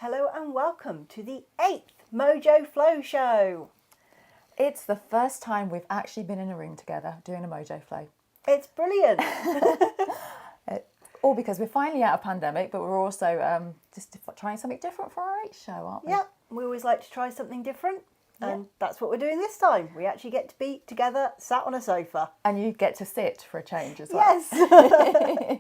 Hello and welcome to the Eighth Mojo Flow Show. It's the first time we've actually been in a room together doing a Mojo Flow. It's brilliant. All because we're finally out of pandemic, but we're also just trying something different for our eighth show, aren't we? Yeah, we always like to try something different. And that's what we're doing this time. We actually get to be together, sat on a sofa. And you get to sit for a change as well. Yes.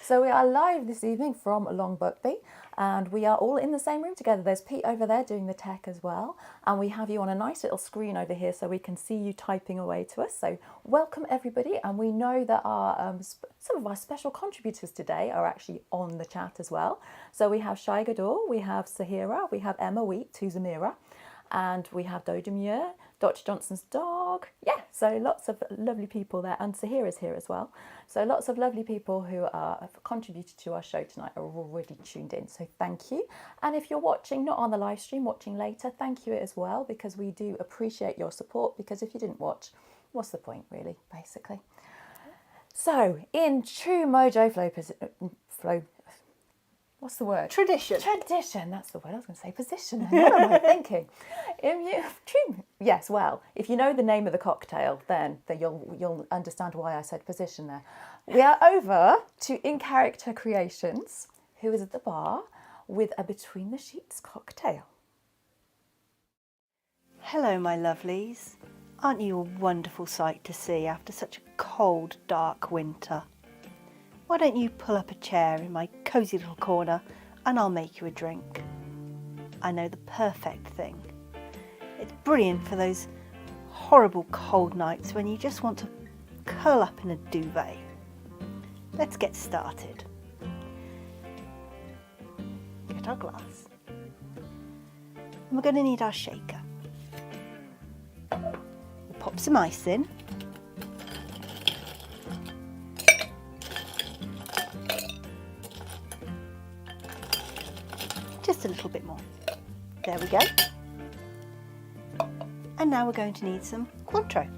So we are live this evening from Long Buckby, and we are all in the same room together. There's Pete over there doing the tech as well, and we have you on a nice little screen over here so we can see you typing away to us. So welcome everybody, and we know that our some of our special contributors today are actually on the chat as well. So we have Shai Gador, we have Sahira, we have Emma Wheat, who's Amira, and we have Doja Muir, Dr. Johnson's dog. Yeah, so lots of lovely people there. And Sahira's here as well. So lots of lovely people who have contributed to our show tonight are already tuned in. So thank you. And if you're watching, not on the live stream, watching later, thank you as well, because we do appreciate your support. Because if you didn't watch, what's the point really, basically? So in true Mojo Flow, what's the word? Tradition. Tradition, that's the word I was going to say. Position. What am I thinking? Yes, well, if you know the name of the cocktail, then you'll understand why I said position there. We are over to In Character Creations, who is at the bar with a Between the Sheets cocktail. Hello, my lovelies. Aren't you a wonderful sight to see after such a cold, dark winter? Why don't you pull up a chair in my cosy little corner and I'll make you a drink. I know the perfect thing. It's brilliant for those horrible cold nights when you just want to curl up in a duvet. Let's get started. Get our glass. And we're going to need our shaker. We'll pop some ice in. Just a little bit more. There we go. And now we're going to need some Cointreau.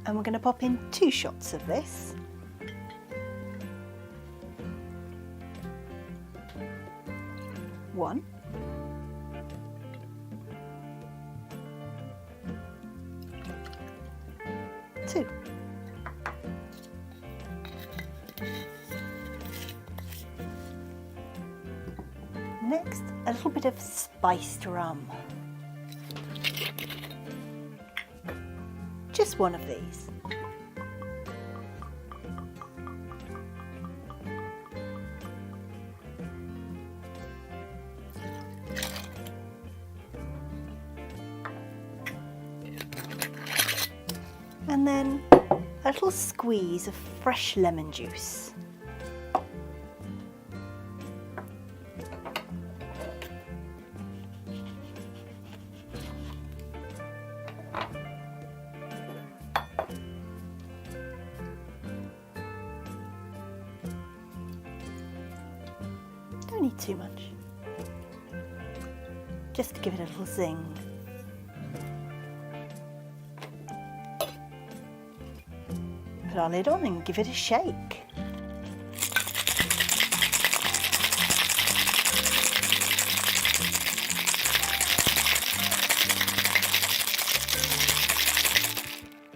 And we're going to pop in 2 shots of this. One. Two. Next, a little bit of spiced rum. Just one of these. And then a little squeeze of fresh lemon juice. Don't need too much, just to give it a little zing. Put our lid on and give it a shake.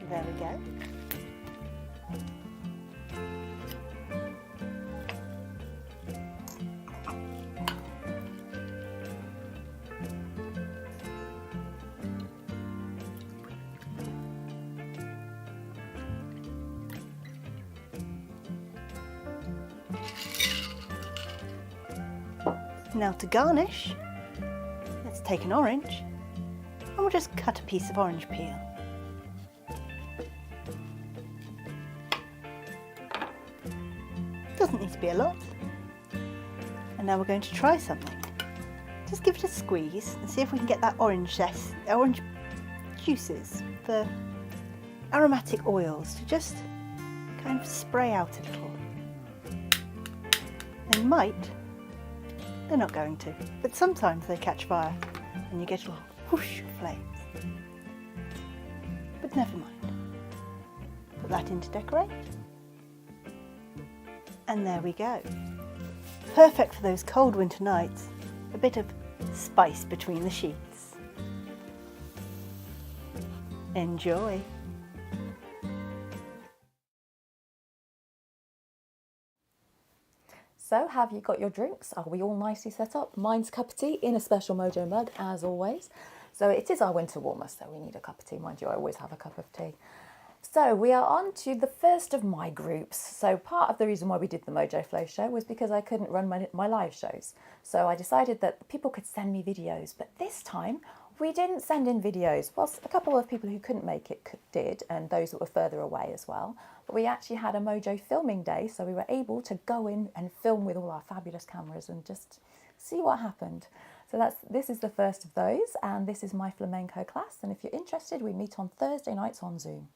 There we go. Now to garnish, let's take an orange and we'll just cut a piece of orange peel. Doesn't need to be a lot. And now we're going to try something. Just give it a squeeze and see if we can get that orange juices, the aromatic oils, to just kind of spray out a little. They might. They're not going to, but sometimes they catch fire and you get a little whoosh of flames. But never mind. Put that in to decorate. And there we go. Perfect for those cold winter nights. A bit of spice between the sheets. Enjoy. So, have you got your drinks? Are we all nicely set up? Mine's a cup of tea in a special Mojo mug, as always. So it is our winter warmer, so we need a cup of tea. Mind you, I always have a cup of tea. So we are on to the first of my groups. So part of the reason why we did the Mojo Flow Show was because I couldn't run my live shows. So I decided that people could send me videos, but this time we didn't send in videos. Whilst a couple of people who couldn't make it did, and those that were further away as well. But we actually had a Mojo filming day, so we were able to go in and film with all our fabulous cameras and just see what happened. So this is the first of those, and this is my flamenco class. And if you're interested, we meet on Thursday nights on Zoom.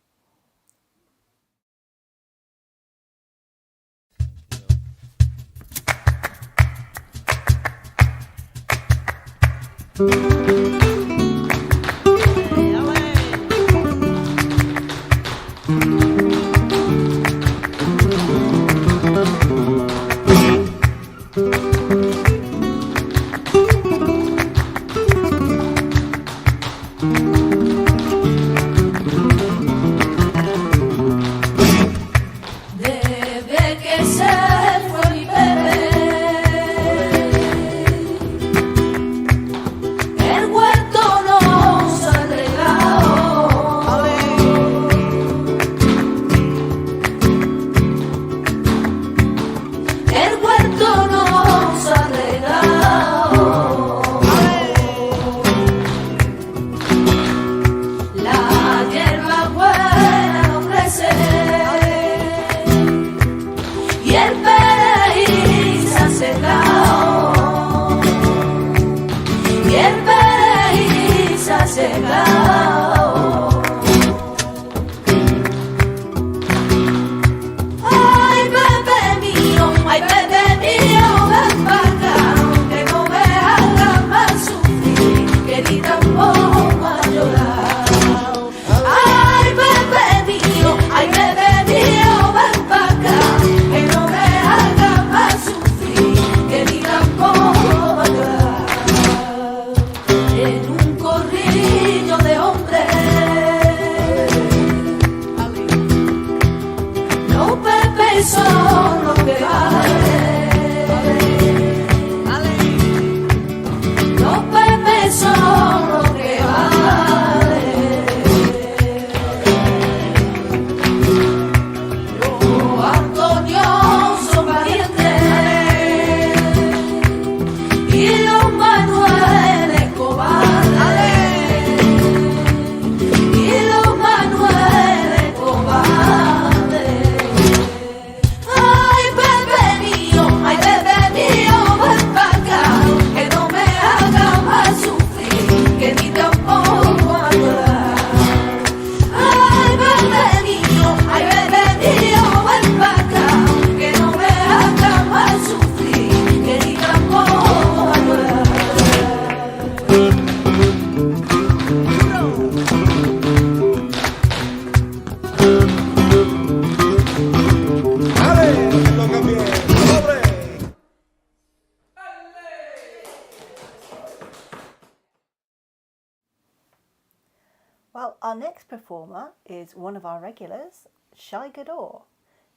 Well, our next performer is one of our regulars, Shy Gador,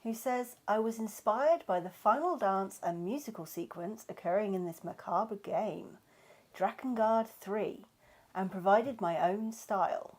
who says, I was inspired by the final dance and musical sequence occurring in this macabre game, Drakengard 3, and provided my own style.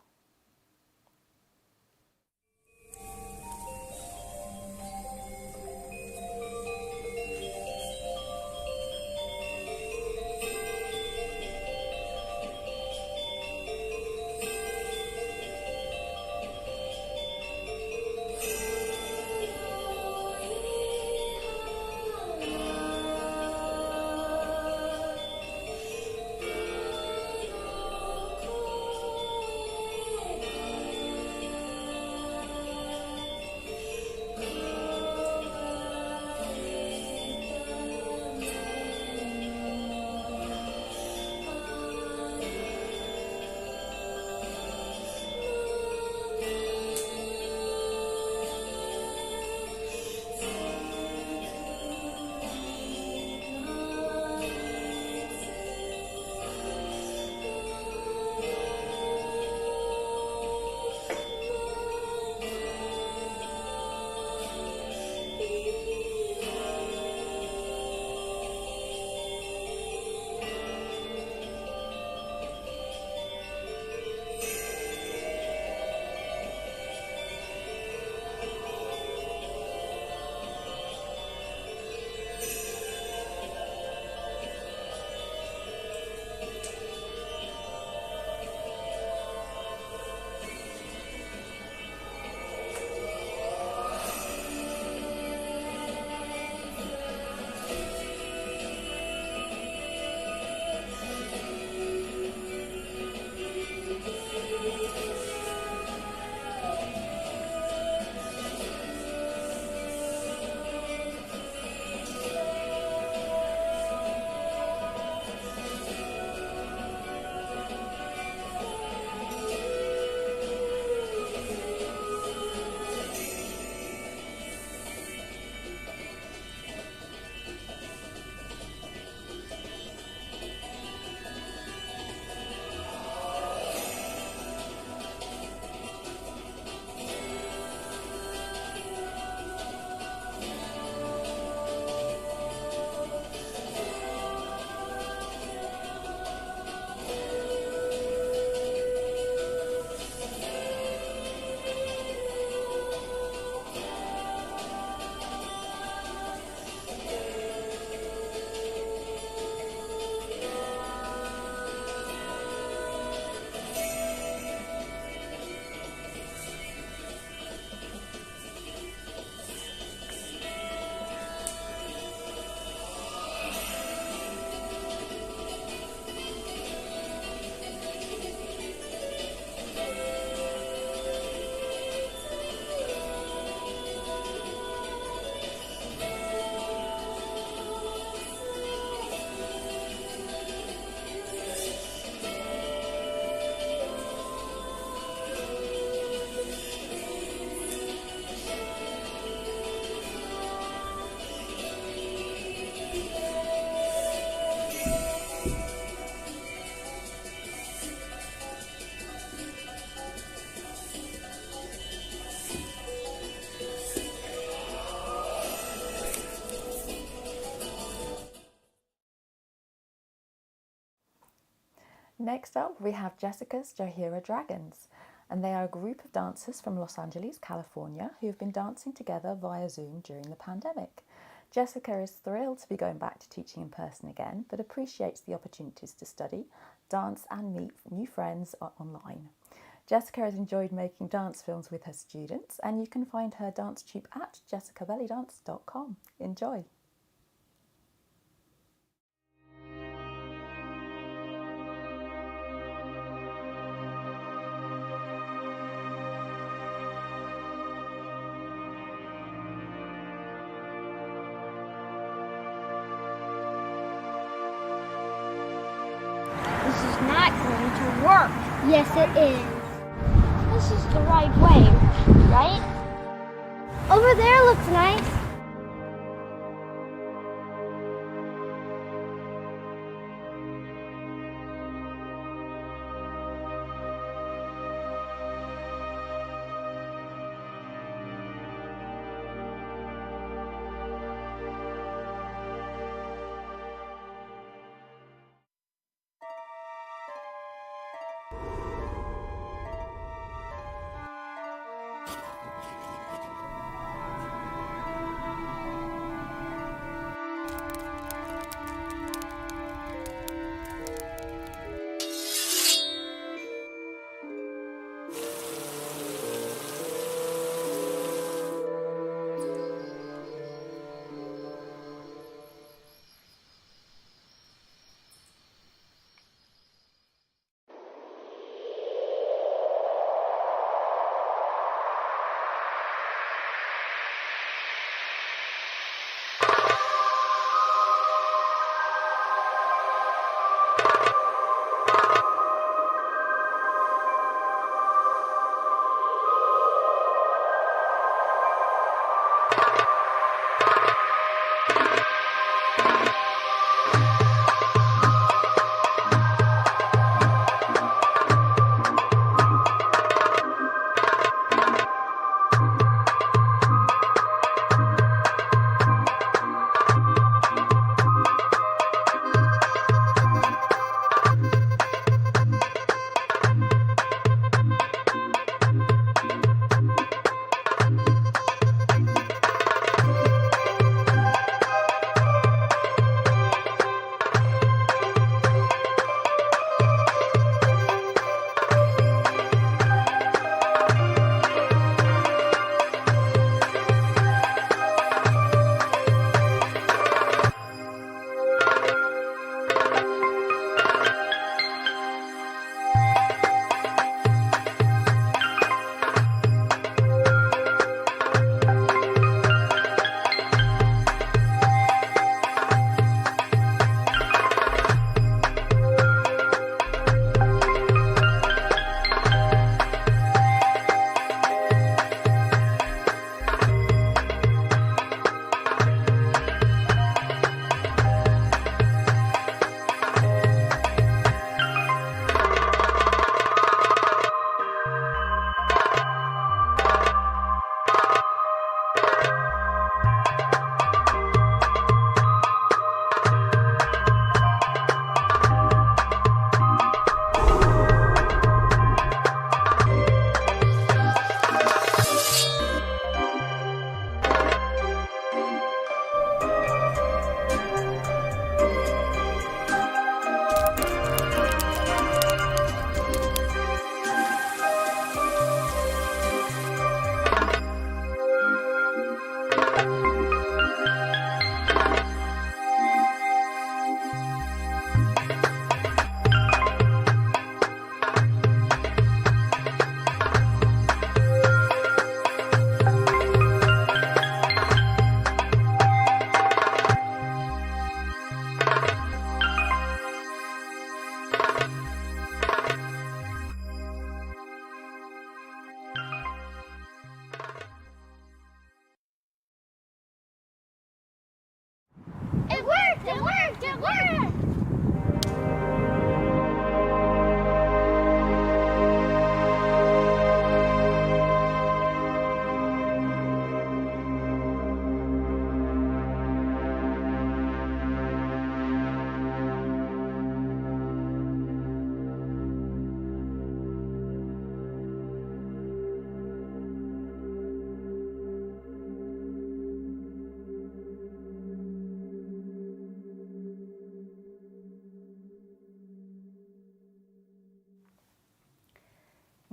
Next up, we have Jessica's Johira Dragons, and they are a group of dancers from Los Angeles, California, who have been dancing together via Zoom during the pandemic. Jessica is thrilled to be going back to teaching in person again, but appreciates the opportunities to study, dance and meet new friends online. Jessica has enjoyed making dance films with her students, and you can find her dance troupe at jessicabellydance.com. Enjoy! This is not going to work. Yes, it is. This is the right way, right? Over there looks nice.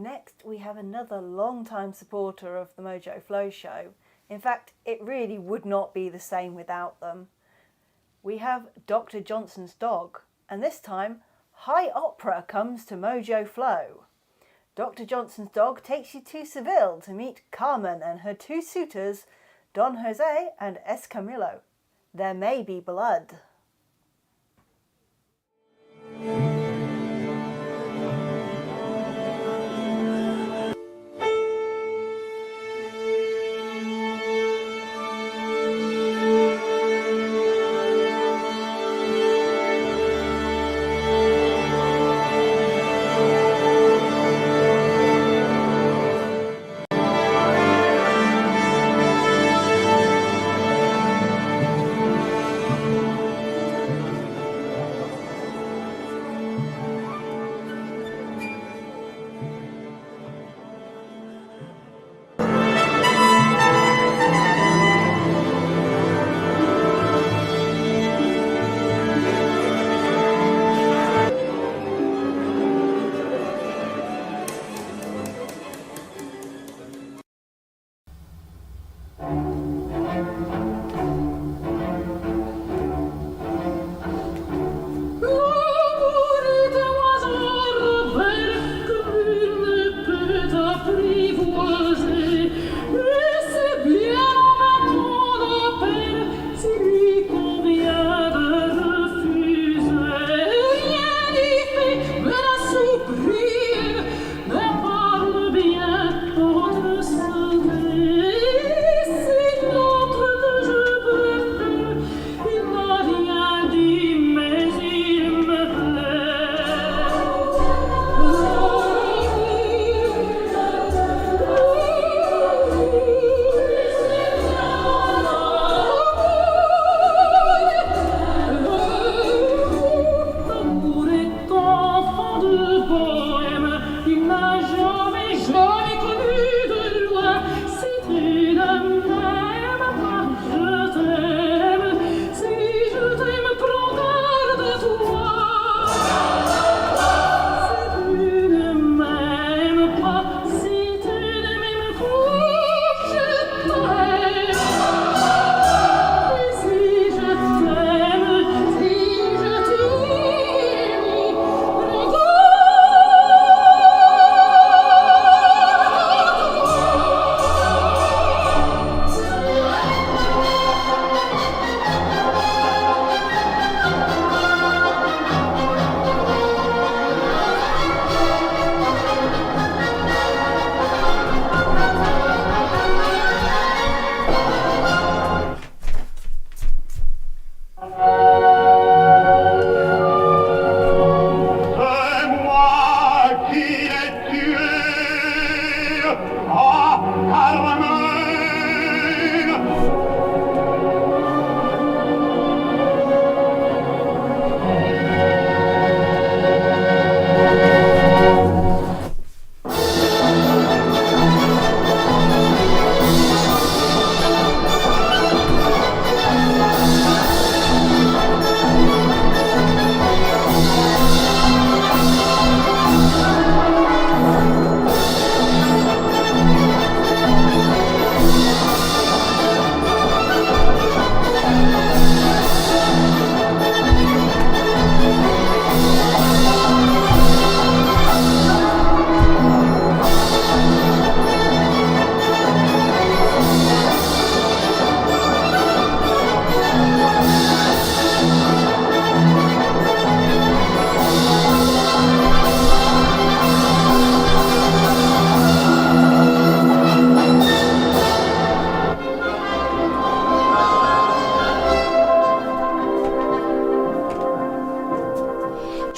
Next, we have another long-time supporter of the Mojo Flow Show. In fact, it really would not be the same without them. We have Dr. Johnson's dog, and this time, high opera comes to Mojo Flow. Dr. Johnson's dog takes you to Seville to meet Carmen and her two suitors, Don Jose and Escamillo. There may be blood.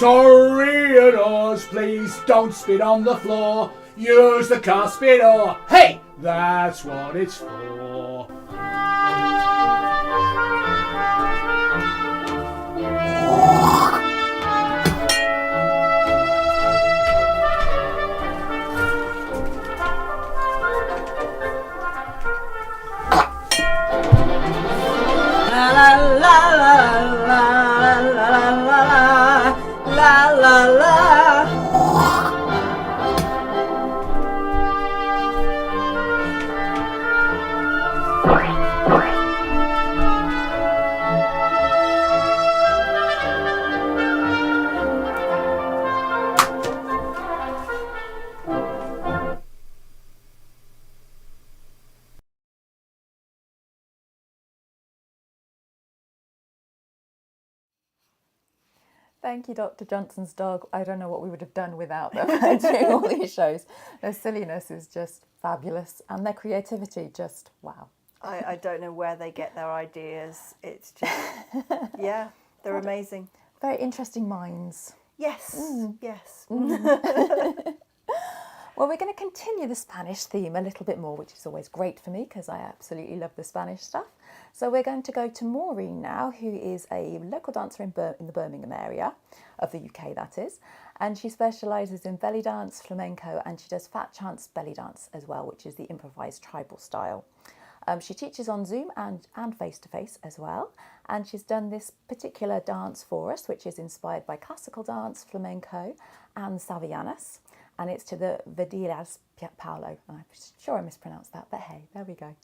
Toreadors, please don't spit on the floor. Use the car spittle. Hey, that's what it's for. La la la la la la la la la la. Thank you, Dr. Johnson's dog. I don't know what we would have done without them doing all these shows. Their silliness is just fabulous, and their creativity just wow. I don't know where they get their ideas. It's just, yeah, they're amazing. Very interesting minds. Yes, yes. Well, we're going to continue the Spanish theme a little bit more, which is always great for me because I absolutely love the Spanish stuff. So we're going to go to Maureen now, who is a local dancer in the Birmingham area of the UK, that is. And she specialises in belly dance, flamenco, and she does fat chance belly dance as well, which is the improvised tribal style. She teaches on Zoom and face-to-face as well. And she's done this particular dance for us, which is inspired by classical dance, flamenco, and Savianas. And it's to the Vidilas Paulo. I'm sure I mispronounced that, but hey, there we go.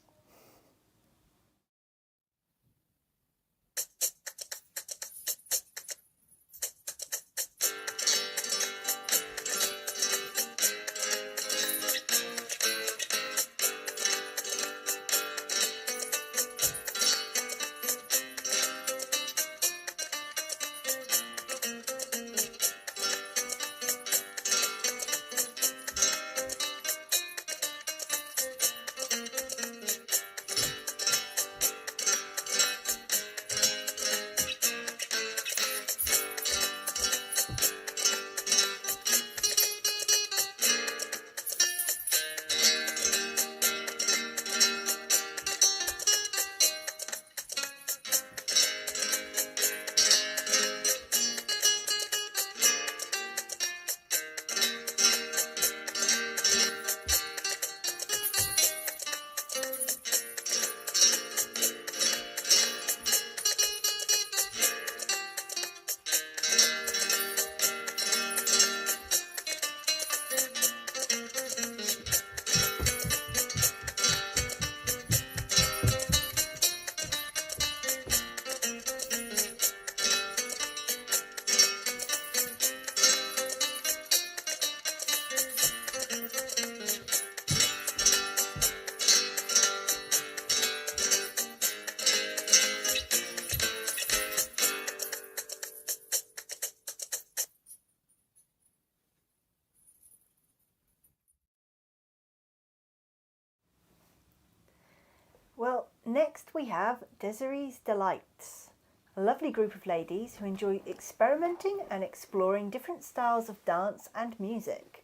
Well, next we have Desiree's Delights, a lovely group of ladies who enjoy experimenting and exploring different styles of dance and music.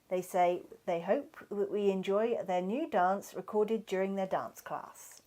They say they hope that we enjoy their new dance recorded during their dance class.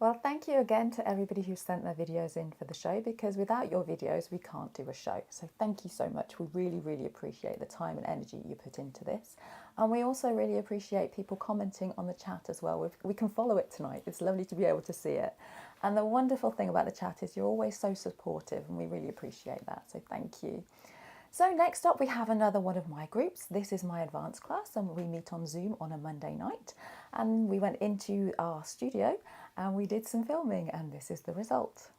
Well, thank you again to everybody who sent their videos in for the show, because without your videos we can't do a show. So thank you so much. We really, really appreciate the time and energy you put into this. And we also really appreciate people commenting on the chat as well. We can follow it tonight. It's lovely to be able to see it. And the wonderful thing about the chat is you're always so supportive, and we really appreciate that. So thank you. So next up we have another one of my groups. This is my advanced class, and we meet on Zoom on a Monday night. And we went into our studio and we did some filming, and this is the result.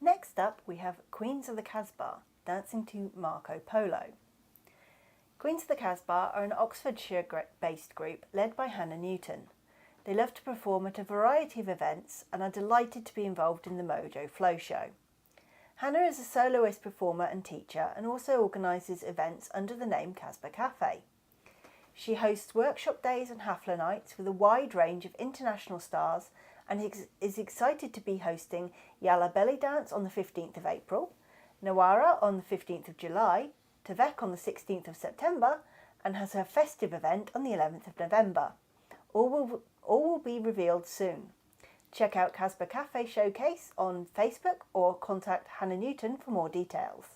Next up we have Queens of the Casbah, dancing to Marco Polo. Queens of the Casbah are an Oxfordshire-based group led by Hannah Newton. They love to perform at a variety of events and are delighted to be involved in the Mojo Flow Show. Hannah is a soloist performer and teacher, and also organises events under the name Casbah Cafe. She hosts workshop days and Hafla nights with a wide range of international stars, and is excited to be hosting Yalla Belly Dance on the 15th of April, Nawara on the 15th of July, Tavek on the 16th of September, and has her festive event on the 11th of November. All will be revealed soon. Check out Casbah Cafe Showcase on Facebook or contact Hannah Newton for more details.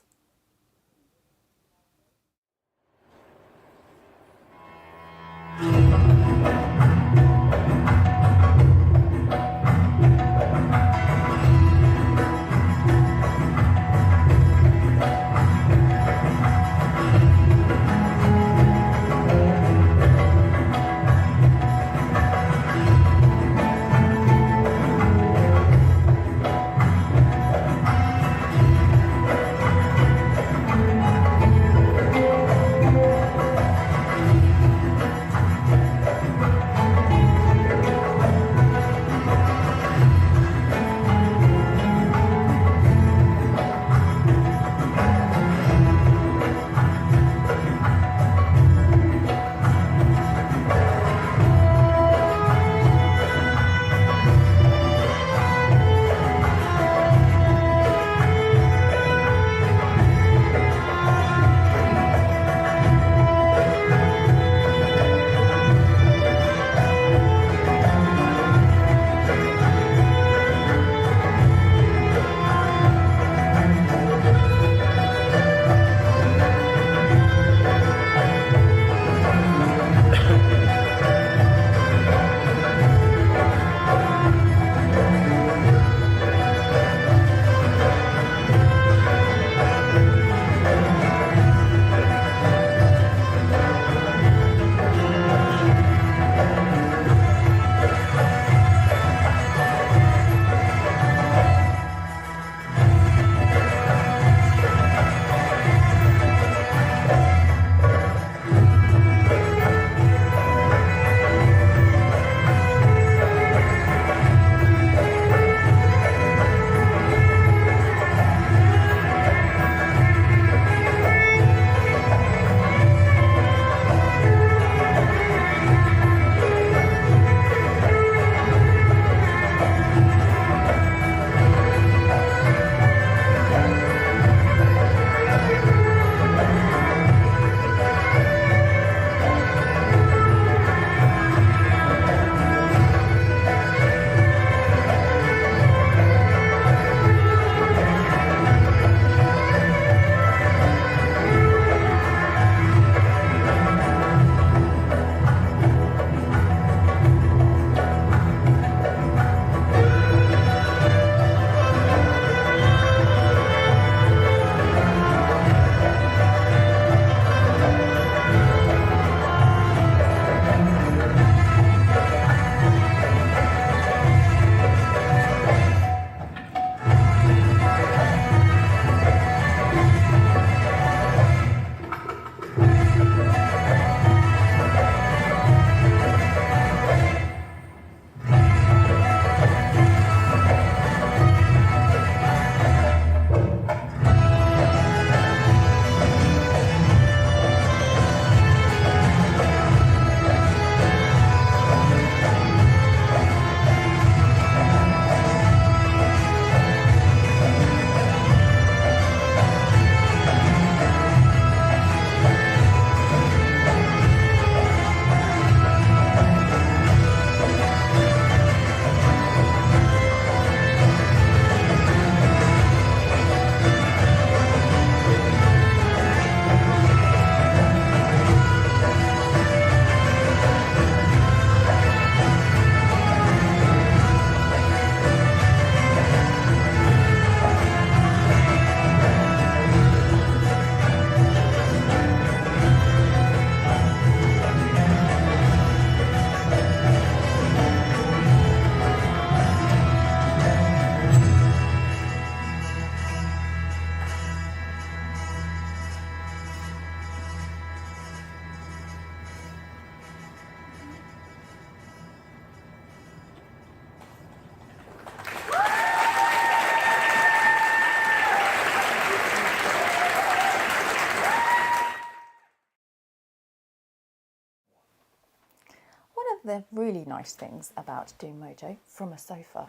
the really nice things about doing Mojo from a sofa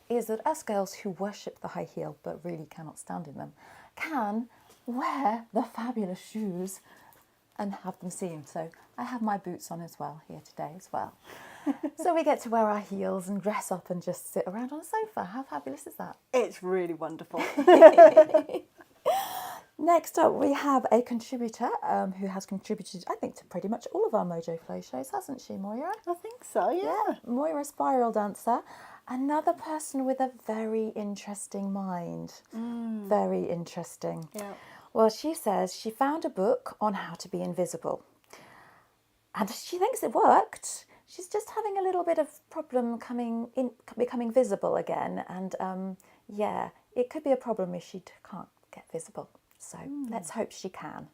is that us girls who worship the high heel but really cannot stand in them can wear the fabulous shoes and have them seen. So I have my boots on as well here today as well. So we get to wear our heels and dress up and just sit around on a sofa. How fabulous is that? It's really wonderful. Next up, we have a contributor who has contributed, I think, to pretty much all of our Mojo Flow shows, hasn't she, Moira? I think so, yeah. Moira, spiral dancer. Another person with a very interesting mind. Very interesting. Yeah. Well, she says she found a book on how to be invisible. And she thinks it worked. She's just having a little bit of problem becoming visible again. And yeah, it could be a problem if she can't get visible. So let's hope she can.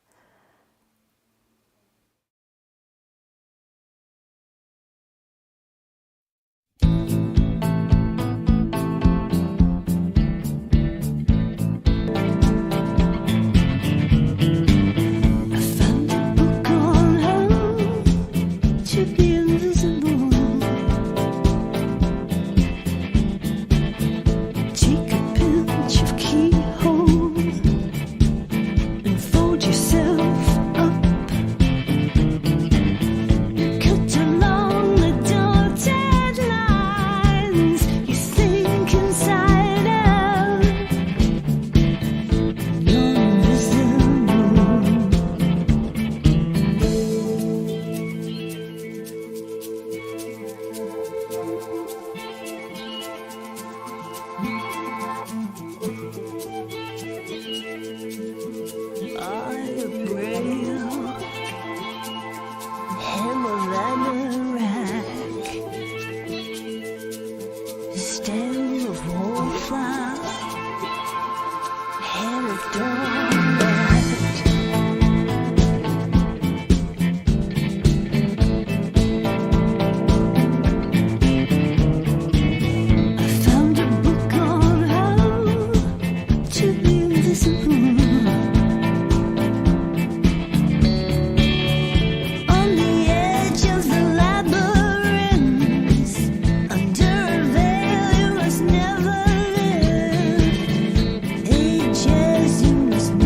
You must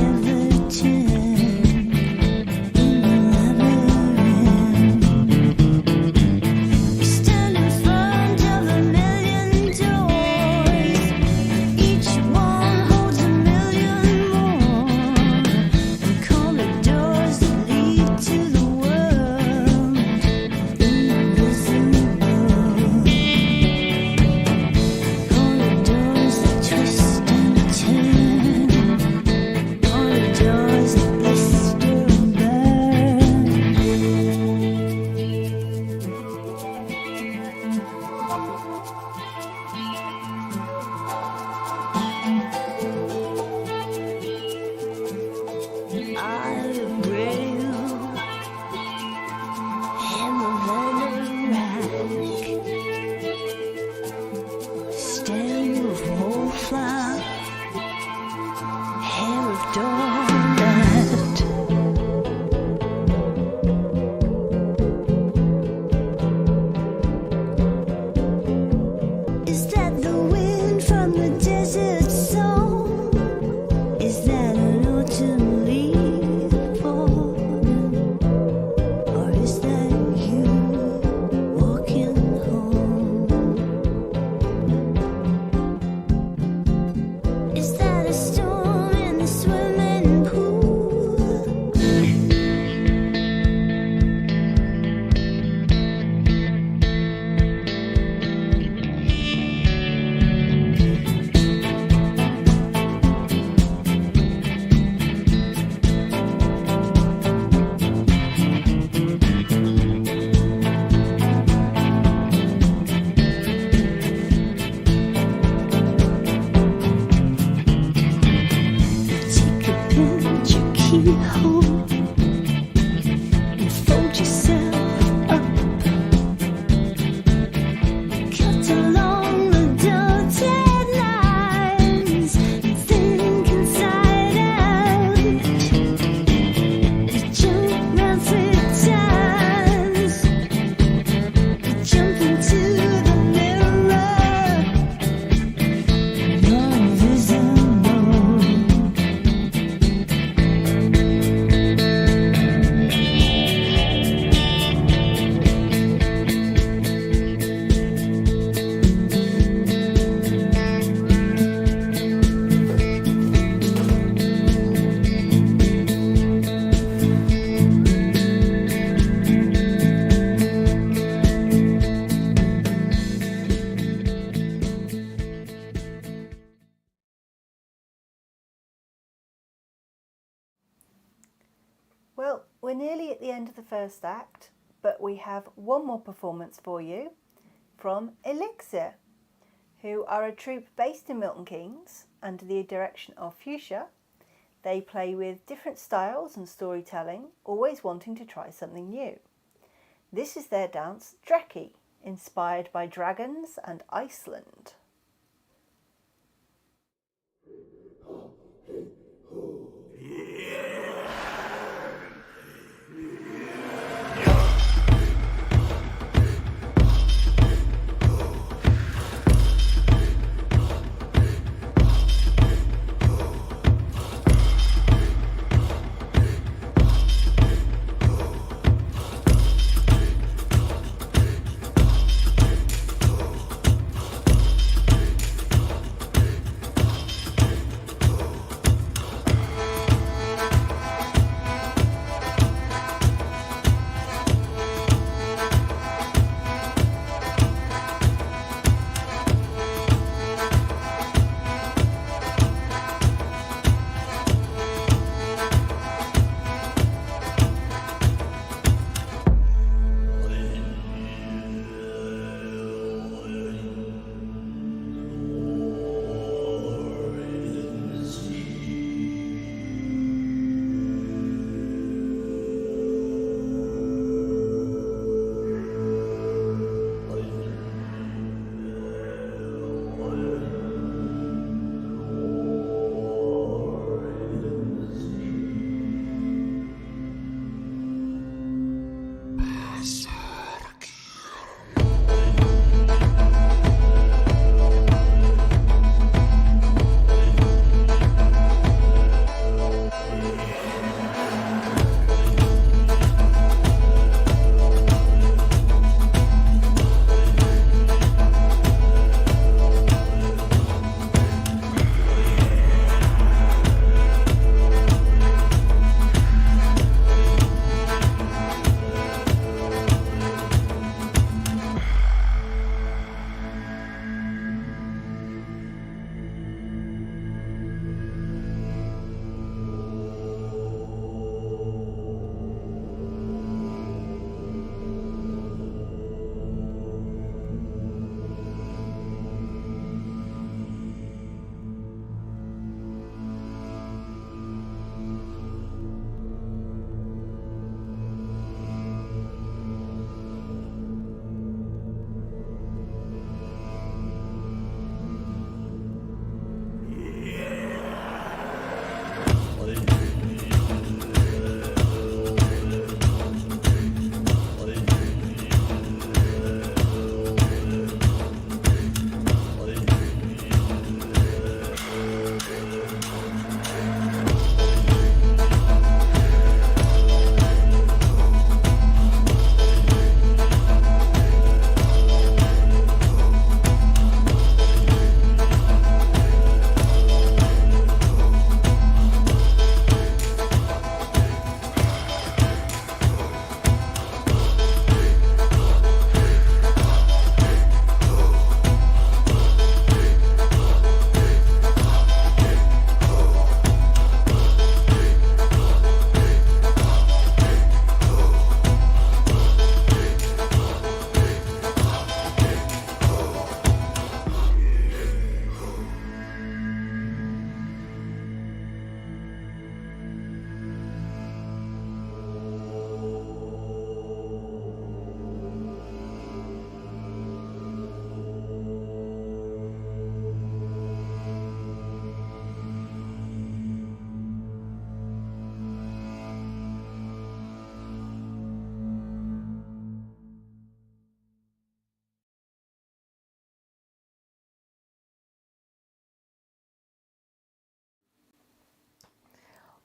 we're nearly at the end of the first act, but we have one more performance for you from Elixir, who are a troupe based in Milton Keynes under the direction of Fuchsia. They play with different styles and storytelling, always wanting to try something new. This is their dance Dreki, inspired by dragons and Iceland.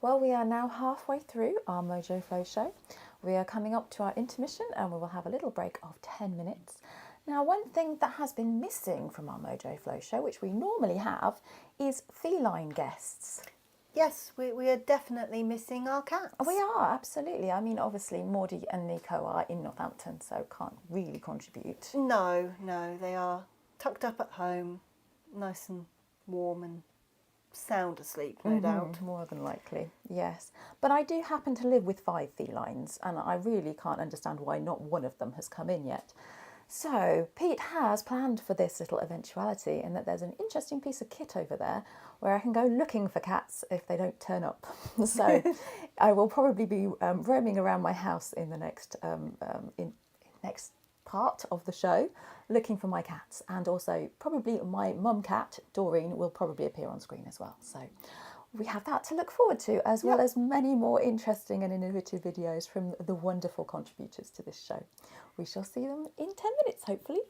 Well, we are now halfway through our Mojo Flow show. We are coming up to our intermission and we will have a little break of 10 minutes. Now, one thing that has been missing from our Mojo Flow show, which we normally have, is feline guests. Yes, we are definitely missing our cats. We are, absolutely. I mean, obviously, Maudie and Nico are in Northampton, so can't really contribute. No, they are tucked up at home, nice and warm and sound asleep, no doubt. More than likely, yes. But I do happen to live with 5 felines, and I really can't understand why not one of them has come in yet. So Pete has planned for this little eventuality, in that there's an interesting piece of kit over there where I can go looking for cats if they don't turn up. So I will probably be roaming around my house in the next next part of the show, looking for my cats, and also probably my mum cat Doreen will probably appear on screen as well. So we have that to look forward to, as well as many more interesting and innovative videos from the wonderful contributors to this show. We shall see them in 10 minutes, hopefully.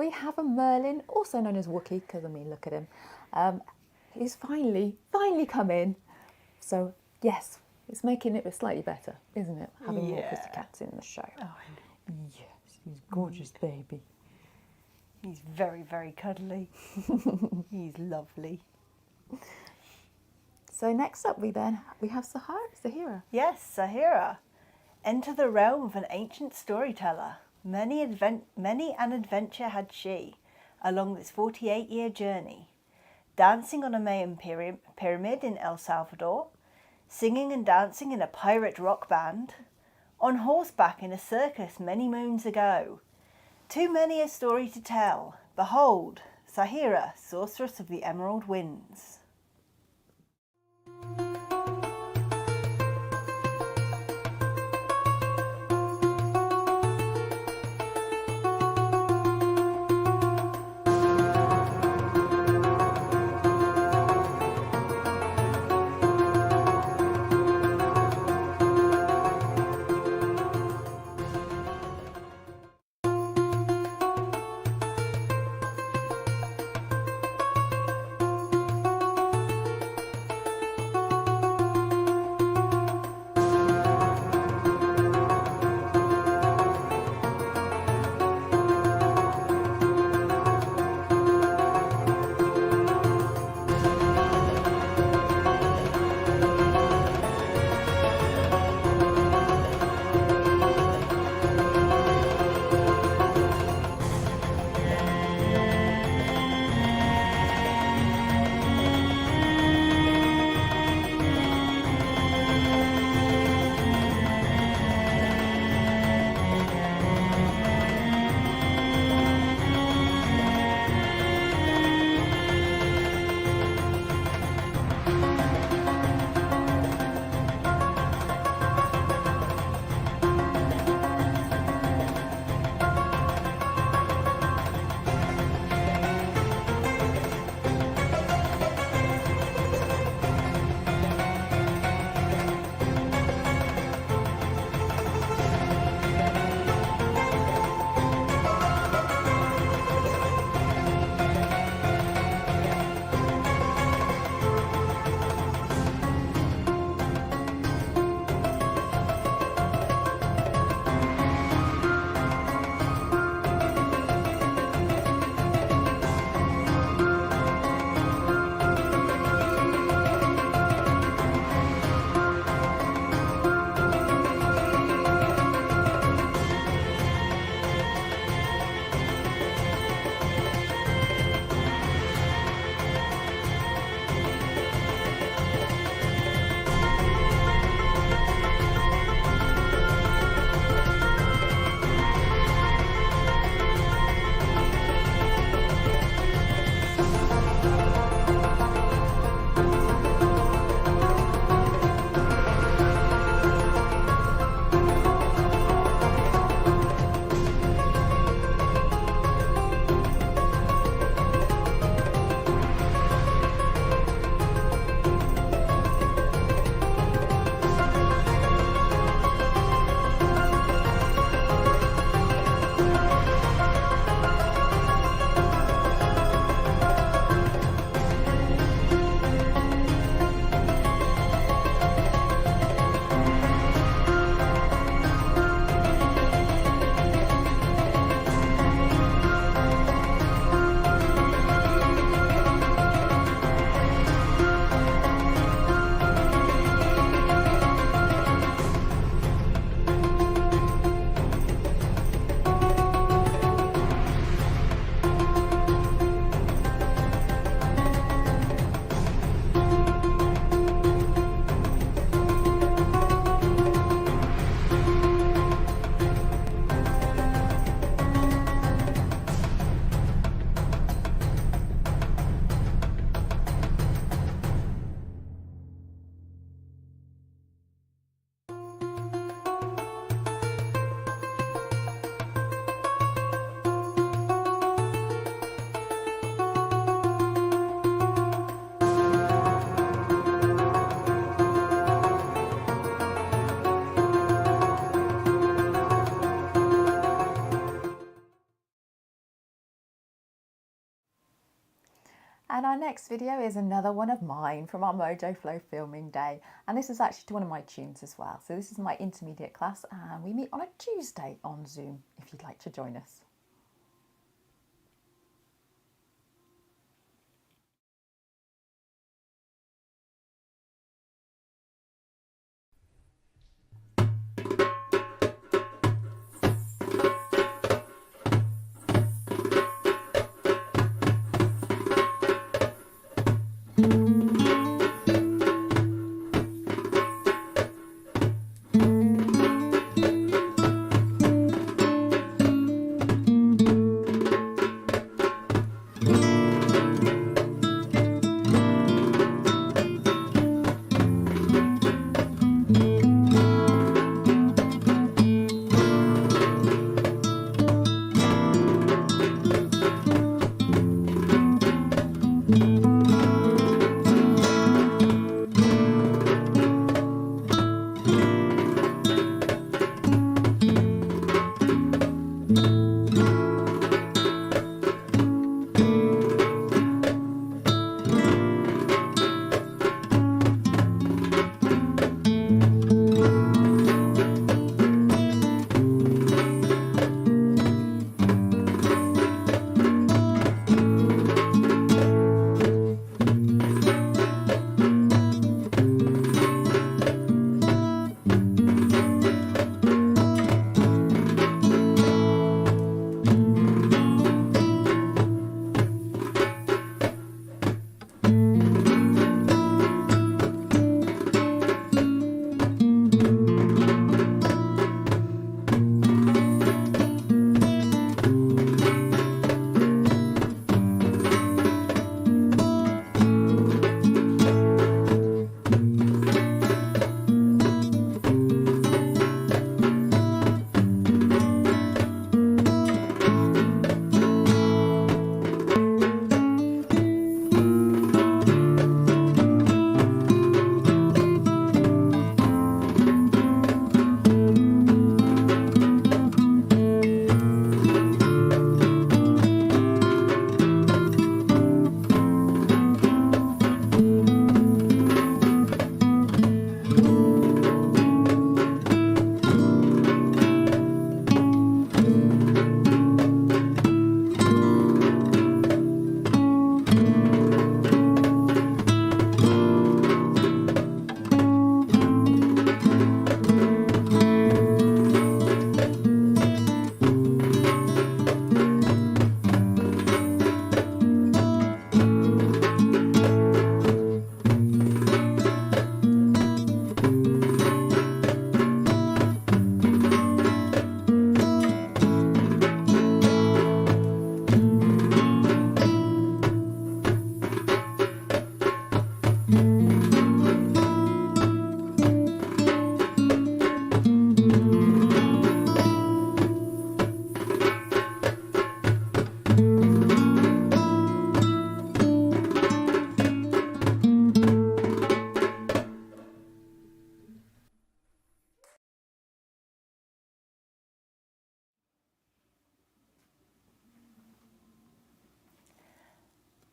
we have a Merlin, also known as Wookie, because I mean, look at him. He's finally come in. So yes, it's making it slightly better, isn't it? Having more pussycats in the show. Oh, Yes, he's gorgeous, baby. he's very, very cuddly. He's lovely. So next up, we have Sahira. Yes, Sahira. Enter the realm of an ancient storyteller. Many an adventure had she along this 48-year journey. Dancing on a Mayan pyramid in El Salvador, singing and dancing in a pirate rock band, on horseback in a circus many moons ago. Too many a story to tell. Behold, Sahira, sorceress of the Emerald Winds. And our next video is another one of mine from our Mojo Flow filming day. And this is actually to one of my tunes as well. So this is my intermediate class and we meet on a Tuesday on Zoom if you'd like to join us.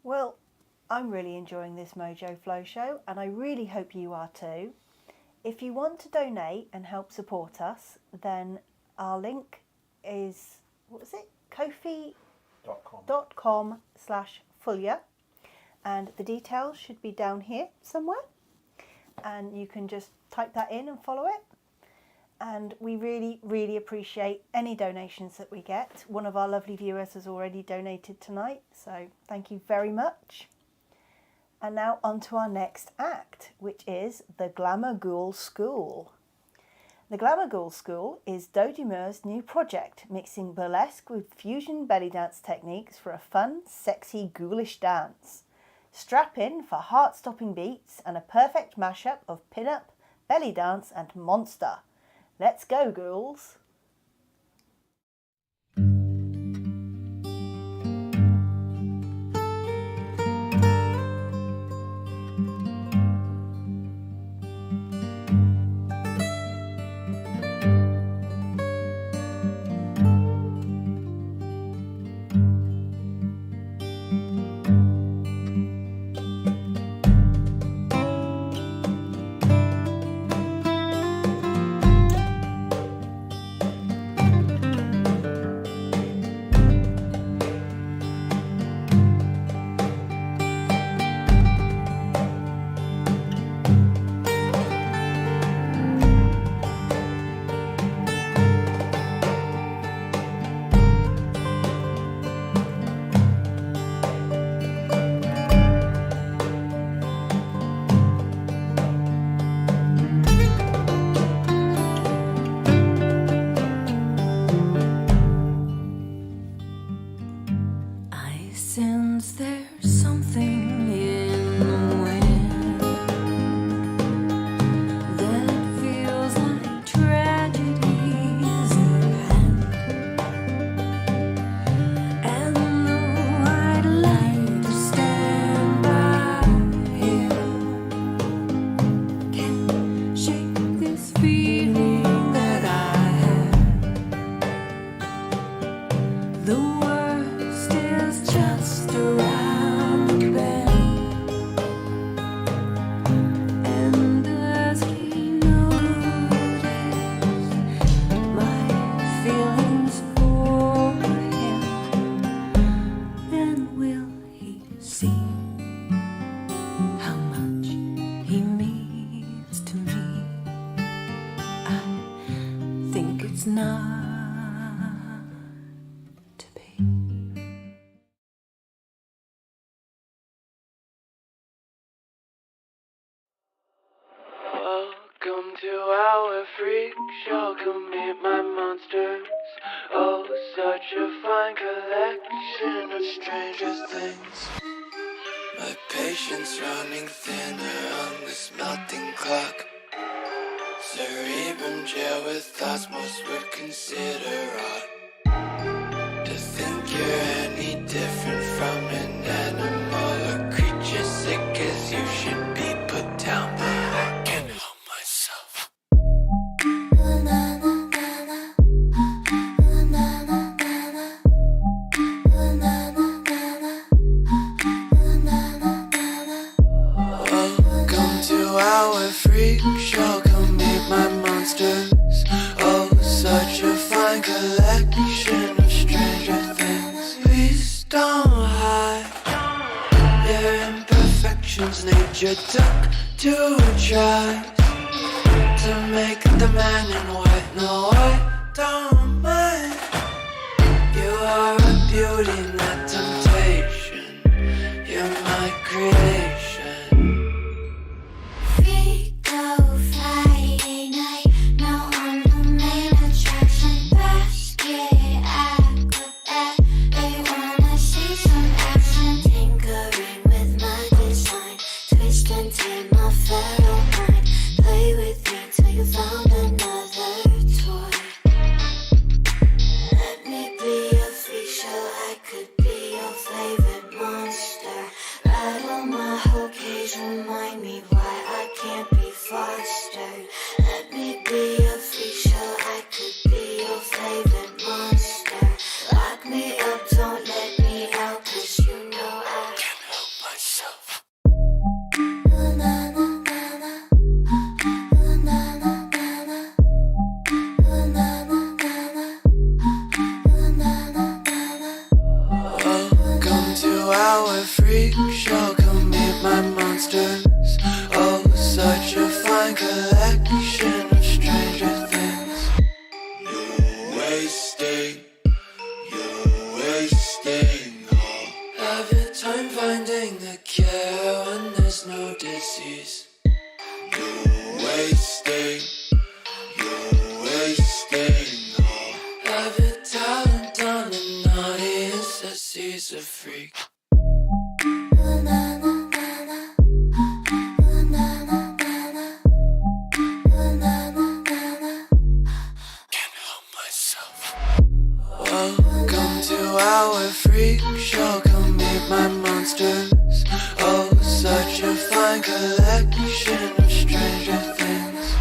Well, I'm really enjoying this Mojo Flow show and I really hope you are too. If you want to donate and help support us, then our link is, what was it? Ko-fi.com/Fulya, and the details should be down here somewhere, and you can just type that in and follow it. And we really appreciate any donations that we get. One of our lovely viewers has already donated tonight, so thank you very much. And now on to our next act, which is the Glamour Ghoul School. The Glamour Ghoul School is Dodimur's new project, mixing burlesque with fusion belly dance techniques for a fun, sexy, ghoulish dance. Strap in for heart-stopping beats and a perfect mashup of pin-up, belly dance and monster. Let's go, ghouls! is not to be. Welcome to our freak show, come meet my monsters. Oh, such a fine collection of stranger things. My patience running thinner on this melting clock. Cerebrum jail with thoughts most would consider odd. To think you're any different from an animal or creature sick as you should be put down, but I can't help myself. Welcome to our freak show, come meet my monsters. Oh, such a fine collection of stranger things. Please don't hide your imperfections. Nature took to try to make the man in white. No, I don't mind. You are a beauty, not temptation. You're my creation. Friday night, now I'm the main attraction. Basket, acrobat, they wanna see some action. Tinkering with my design, twist and turn my feral mind. Play with me till you found another toy. Let me be a freak show, I could be your favorite monster. Rattle my whole cage, remind me why I can't be fostered. Let me be a freak show, I could be your favorite monster. Lock me up, don't let me out, 'cause you know I Can't help myself. Welcome to our freak show, come meet my monsters. Oh, such a fine collection of stranger things. You're wasting all of your time finding the cure when there's no disease. You're wasting all of your talent on an audience that sees a freak. Can't help myself. Welcome to our freak show, come meet my monsters. Oh, such a fine collection of stranger things.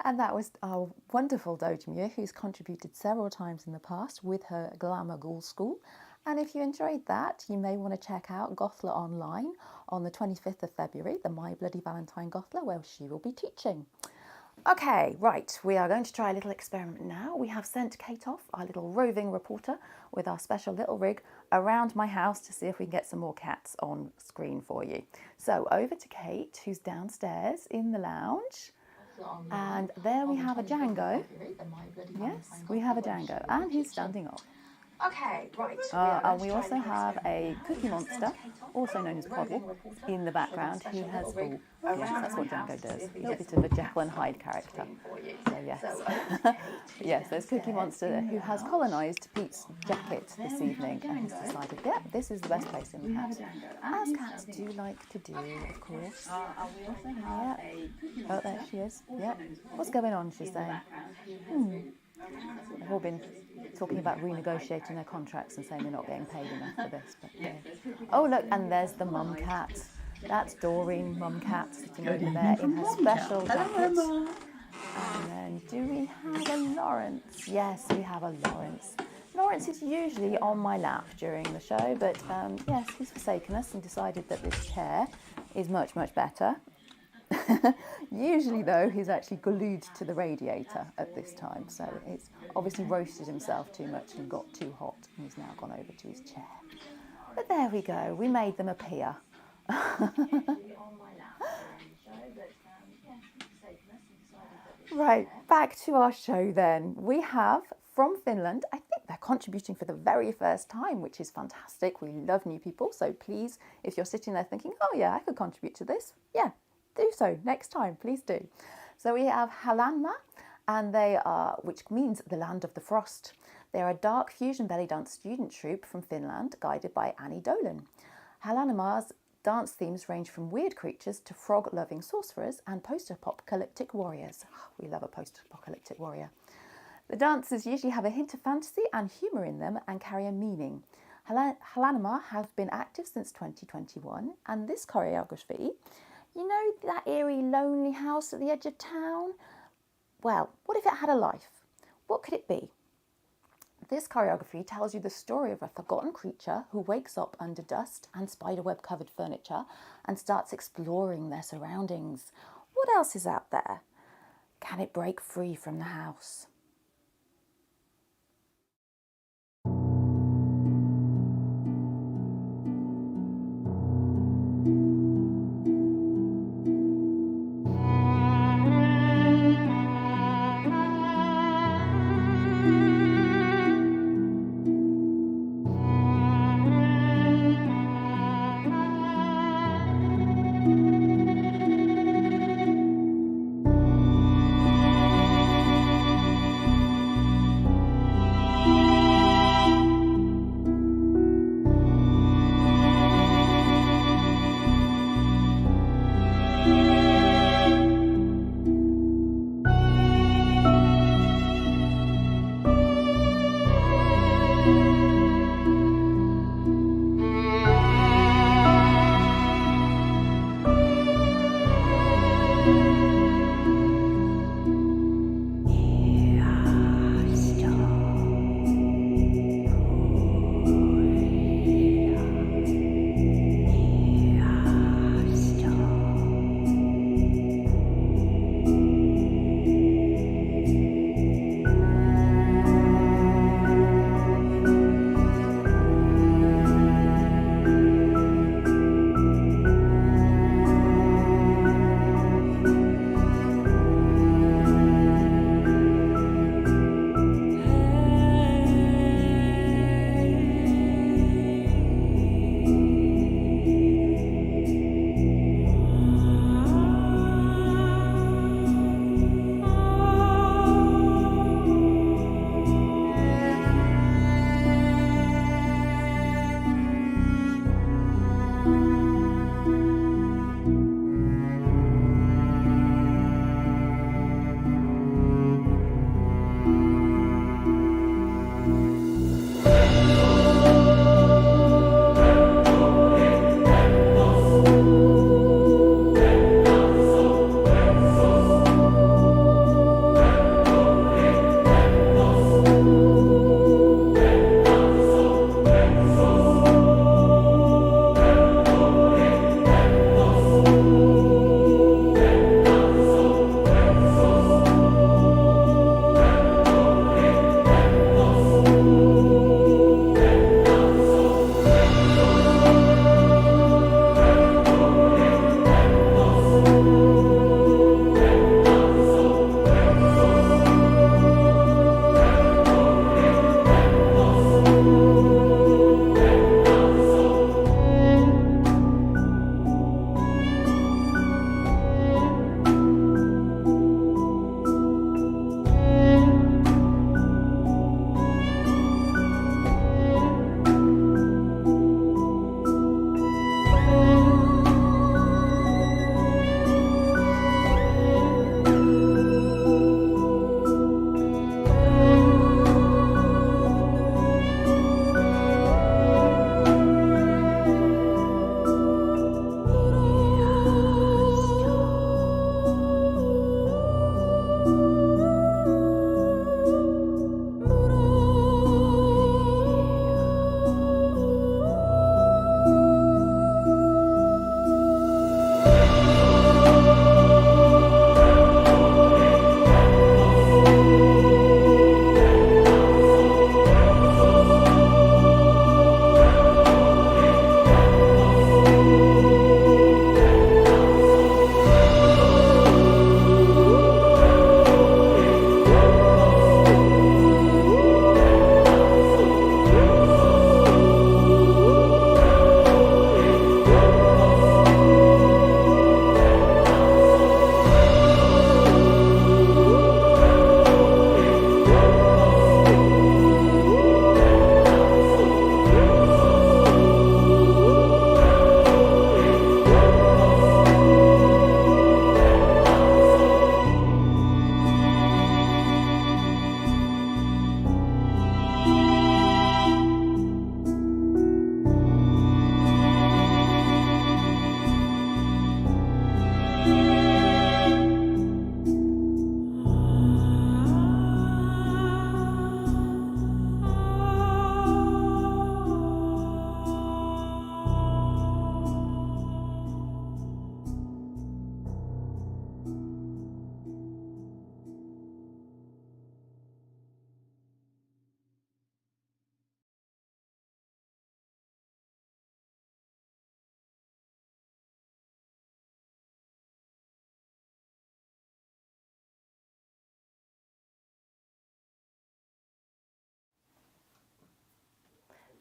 And that was our wonderful Dojamia, who's contributed several times in the past with her Glamour Ghoul School. And if you enjoyed that, you may want to check out Gothla online on the 25th of February, the My Bloody Valentine Gothla, where she will be teaching. Okay, right, we are going to try a little experiment now. We have sent Kate off, our little roving reporter, with our special little rig around my house to see if we can get some more cats on screen for you. So over to Kate, who's downstairs in the lounge. And there we have a Django. Yes, we have a Django, and he's standing up. Okay, right. And we also have a Cookie Monster, also known as Poddle, in the background, who has, oh, yes, that's what Django does. He's a bit of a Jekyll and Hyde character. So yes, yes, there's Cookie Monster, who has colonised Pete's jacket this evening, and has decided, yeah, this is the best place in the house, as cats do like to do, of course. Yeah. Oh, there she is. Yeah. What's going on, she's saying? They've all been talking about renegotiating their contracts and saying they're not getting paid enough for this. But, oh, look, and there's the mum cat. That's Doreen, mum cat, sitting over there in her special jacket. And then do we have a Lawrence? Yes, we have a Lawrence. Lawrence is usually on my lap during the show, but yes, he's forsaken us and decided that this chair is much, much better. Usually though, he's actually glued to the radiator at this time, so it's obviously roasted himself too much and got too hot, and he's now gone over to his chair. But there we go, we made them appear. Right, back to our show then. We have from Finland, I think they're contributing for the very first time, which is fantastic. We love new people, so please, if you're sitting there thinking, oh yeah, I could contribute to this, yeah, do so next time, please do. So we have Hallanma, and they are, which means the land of the frost. They are a dark fusion belly dance student troupe from Finland, guided by Annie Dolan. Hallanma's dance themes range from weird creatures to frog-loving sorcerers and post-apocalyptic warriors. We love a post-apocalyptic warrior. The dances usually have a hint of fantasy and humour in them and carry a meaning. Hallanma have been active since 2021, and this choreography, you know that eerie, lonely house at the edge of town? Well, what if it had a life? What could it be? This choreography tells you the story of a forgotten creature who wakes up under dust and spiderweb covered furniture and starts exploring their surroundings. What else is out there? Can it break free from the house?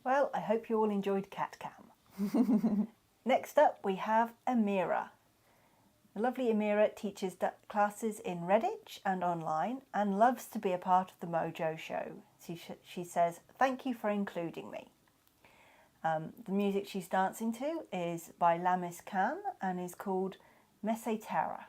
Well, I hope you all enjoyed Cat Cam. Next up, we have Amira. The lovely Amira teaches classes in Redditch and online and loves to be a part of the Mojo Show. She says, thank you for including me. The music she's dancing to is by Lamis Khan and is called Messe Terra.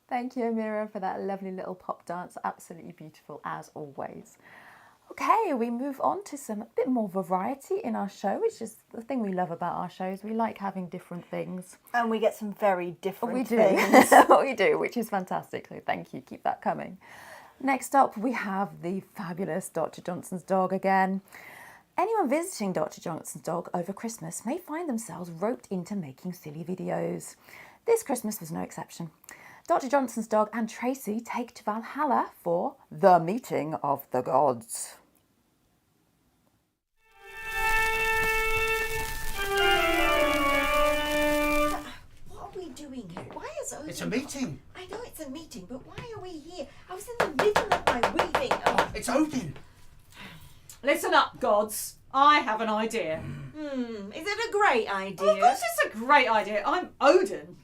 Thank you, Amira, for that lovely little pop dance. Absolutely beautiful, as always. Okay, we move on to a bit more variety in our show, which is the thing we love about our shows. We like having different things. And we get some very different things. things. We do, which is fantastic. So thank you. Keep that coming. Next up, we have the fabulous Dr. Johnson's dog again. Anyone visiting Dr. Johnson's dog over Christmas may find themselves roped into making silly videos. This Christmas was no exception. Dr. Johnson's dog and Tracy take to Valhalla for the meeting of the gods. What are we doing here? Why is Odin... It's a meeting. I know it's a meeting, but why are we here? I was in the middle of my weaving. Oh. It's Odin. Listen up, gods. I have an idea. Is it a great idea? Of course it's a great idea. I'm Odin.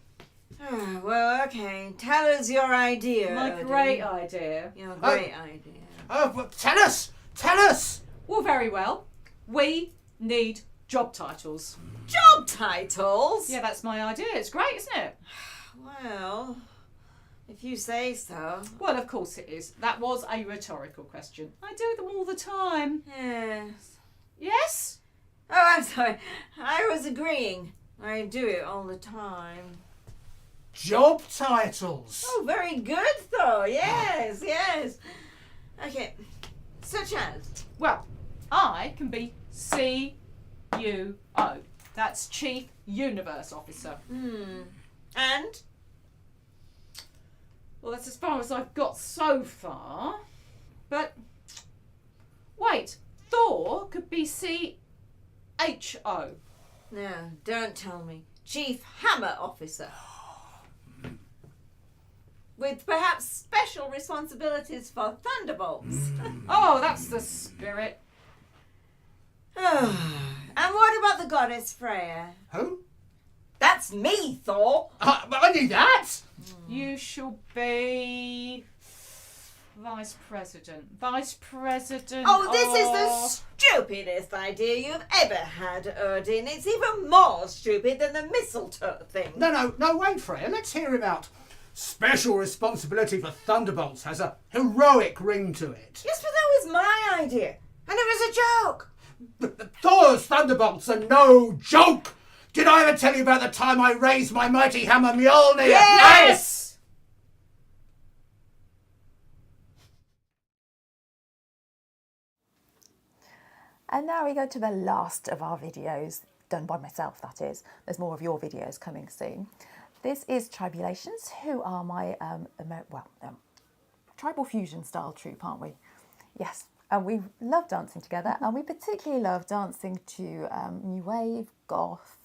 Oh, well, okay. Tell us your idea. My Odin. great idea. Your great idea. Oh, well, tell us! Tell us! Well, very well. We need job titles. Job titles? Yeah, that's my idea. It's great, isn't it? Well, if you say so. Well, of course it is. That was a rhetorical question. I do them all the time. Yes. Yes? Oh, I'm sorry. I was agreeing. I do it all the time. Job titles. Oh, very good, though. Yes, yes. Okay. Such as? Well, I can be CUO. That's Chief Universe Officer. And? Well, that's as far as I've got so far. But wait, Thor could be C-H-O. No, don't tell me. Chief Hammer Officer. With perhaps special responsibilities for thunderbolts. Oh, that's the spirit. And what about the goddess Freya? Who? That's me, Thor. I knew that! You shall be Vice President. Vice President. Oh, this is the stupidest idea you've ever had, Odin. It's even more stupid than the mistletoe thing. No, wait, Freya. Let's hear him out. Special responsibility for thunderbolts has a heroic ring to it. Yes, but that was my idea. And it was a joke. Thor's thunderbolts are no joke! Did I ever tell you about the time I raised my mighty hammer Mjolnir? Yes! And now we go to the last of our videos, done by myself, that is. There's more of your videos coming soon. This is Tribulations, who are my tribal fusion style troupe, aren't we? Yes, and we love dancing together, and we particularly love dancing to new wave, goth,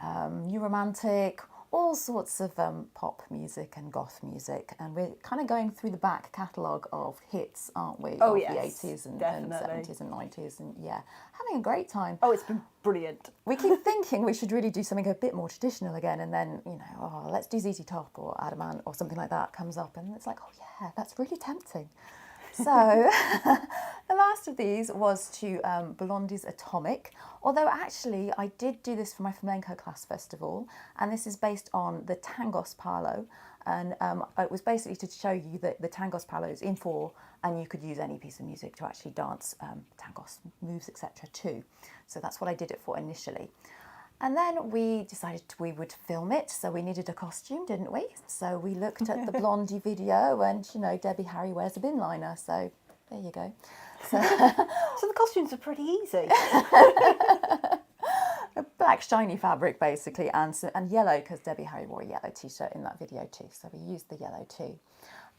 new romantic, all sorts of pop music and goth music, and we're kind of going through the back catalogue of hits, aren't we? Oh, of yes, the 80s and definitely. 70s and 90s, and yeah, having a great time. Oh, it's been brilliant. We keep thinking we should really do something a bit more traditional again, and then, you know, oh, let's do ZZ Top or Adamant or something like that comes up, and it's like, oh yeah, that's really tempting. So the last of these was to Blondie's Atomic, although actually I did do this for my flamenco class festival, and this is based on the Tangos Palo, and it was basically to show you that the Tangos Palo is in 4, and you could use any piece of music to actually dance tangos moves, etc. too. So that's what I did it for initially. And then we decided we would film it, so we needed a costume, didn't we? So we looked at the Blondie video, and, you know, Debbie Harry wears a bin liner, so there you go. So, So the costumes are pretty easy. a black shiny fabric, basically, and yellow, because Debbie Harry wore a yellow t-shirt in that video too, so we used the yellow too.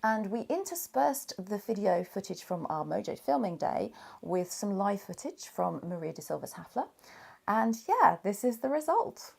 And we interspersed the video footage from our Mojo filming day with some live footage from Maria de Silva's Hafla. And yeah, this is the result.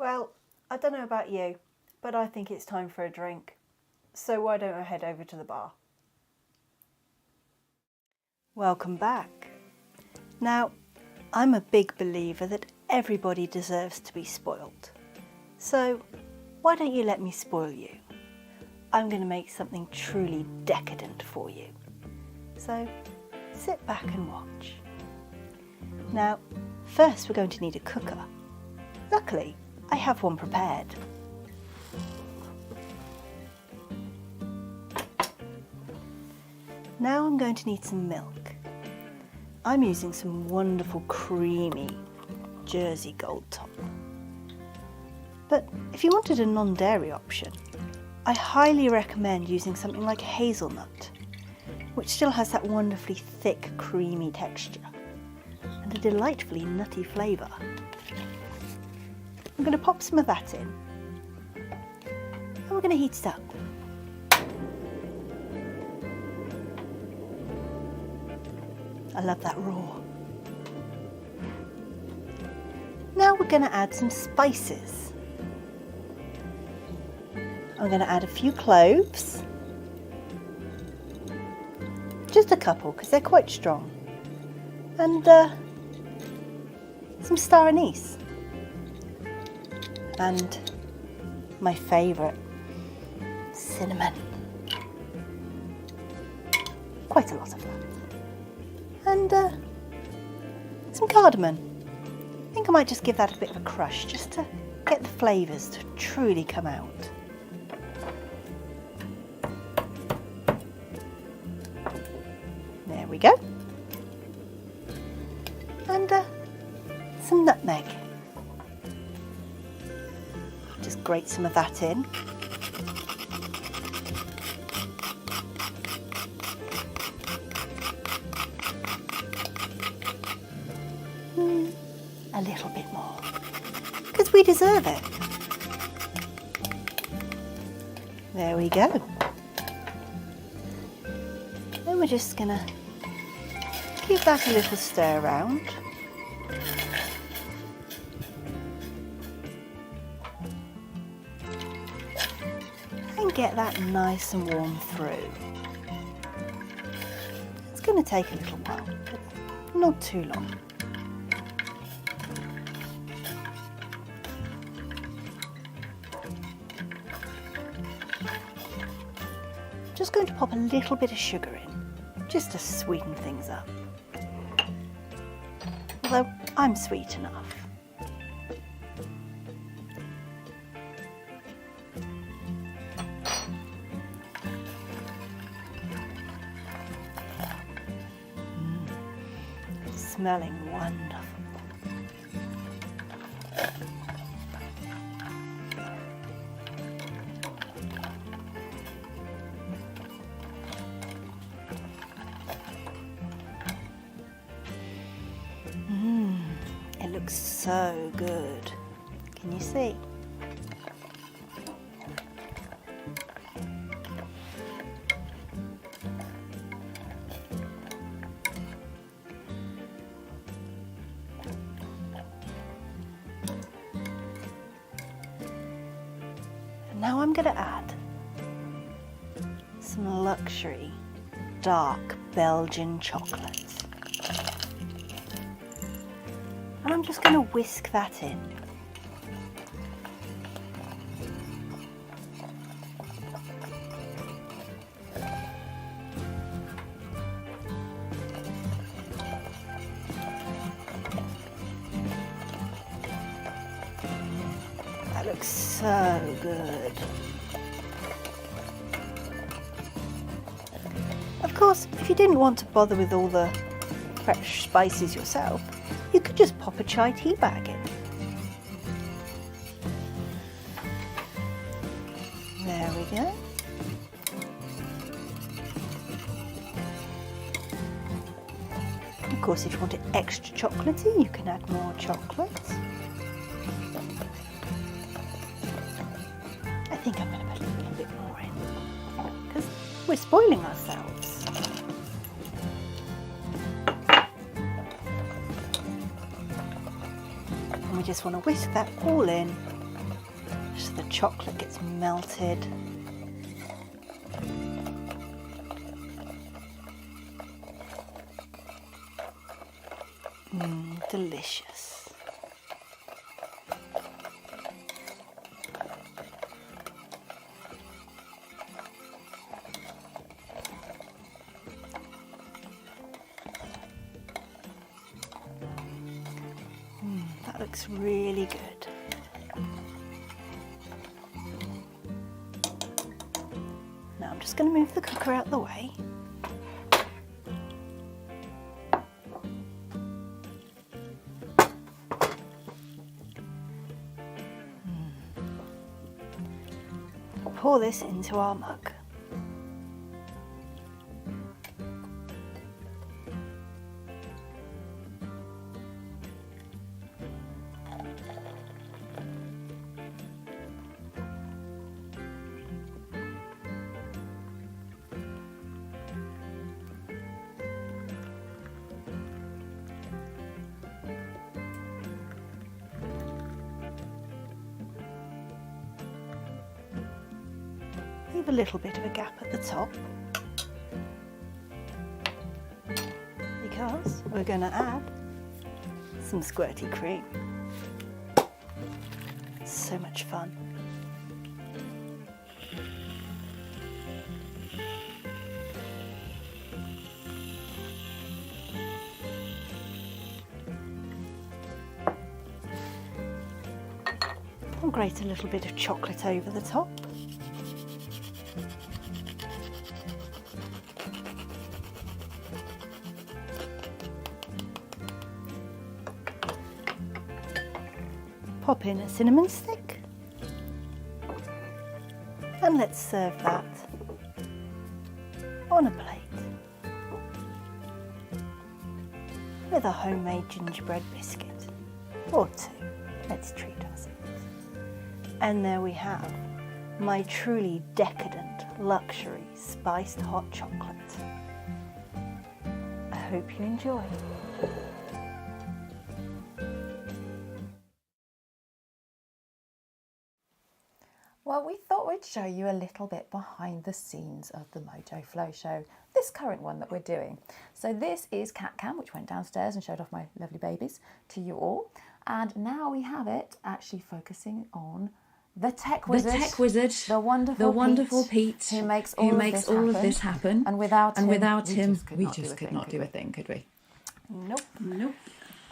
Well, I don't know about you, but I think it's time for a drink. So why don't I head over to the bar? Welcome back. Now, I'm a big believer that everybody deserves to be spoiled. So why don't you let me spoil you? I'm going to make something truly decadent for you. So sit back and watch. Now, first we're going to need a cooker. Luckily, I have one prepared. Now I'm going to need some milk. I'm using some wonderful creamy Jersey Gold top. But if you wanted a non-dairy option, I highly recommend using something like hazelnut, which still has that wonderfully thick, creamy texture and a delightfully nutty flavour. I'm going to pop some of that in and we're going to heat it up. I love that roar. Now we're going to add some spices. I'm going to add a few cloves, just a couple because they're quite strong, and some star anise, and my favourite, cinnamon. Quite a lot of that. And some cardamom. I think I might just give that a bit of a crush just to get the flavours to truly come out. There we go. And some nutmeg. Just grate some of that in. A little bit more, because we deserve it. There we go. Then we're just gonna give that a little stir around. And get that nice and warm through. It's gonna take a little while, but not too long. Just going to pop a little bit of sugar in, just to sweeten things up. Although I'm sweet enough. Smelling wonderful. It looks so good. Can you see? And now I'm going to add some luxury dark Belgian chocolate. And I'm just going to whisk that in. That looks so good. Of course, if you didn't want to bother with all the fresh spices yourself, you could just pop a chai tea bag in. There we go. Of course, if you want it extra chocolatey, you can add more chocolate. I think I'm going to put a little bit more in, because we're spoiling ourselves. We just want to whisk that all in the chocolate gets melted. Delicious. That looks really good. Now I'm just going to move the cooker out the way. Pour this into our mug. Leave a little bit of a gap at the top because we're going to add some squirty cream. So much fun. I'll grate a little bit of chocolate over the top. Pop in a cinnamon stick and let's serve that on a plate with a homemade gingerbread biscuit or two. Let's treat ourselves. And there we have my truly decadent luxury spiced hot chocolate. I hope you enjoy. Well, we thought we'd show you a little bit behind the scenes of the Mojo Flow Show, this current one that we're doing. So this is Cat Cam, which went downstairs and showed off my lovely babies to you all. And now we have it actually focusing on the tech wizard, the wonderful Pete, who makes all of this happen. And without him, we just could not do a thing, could we? Nope.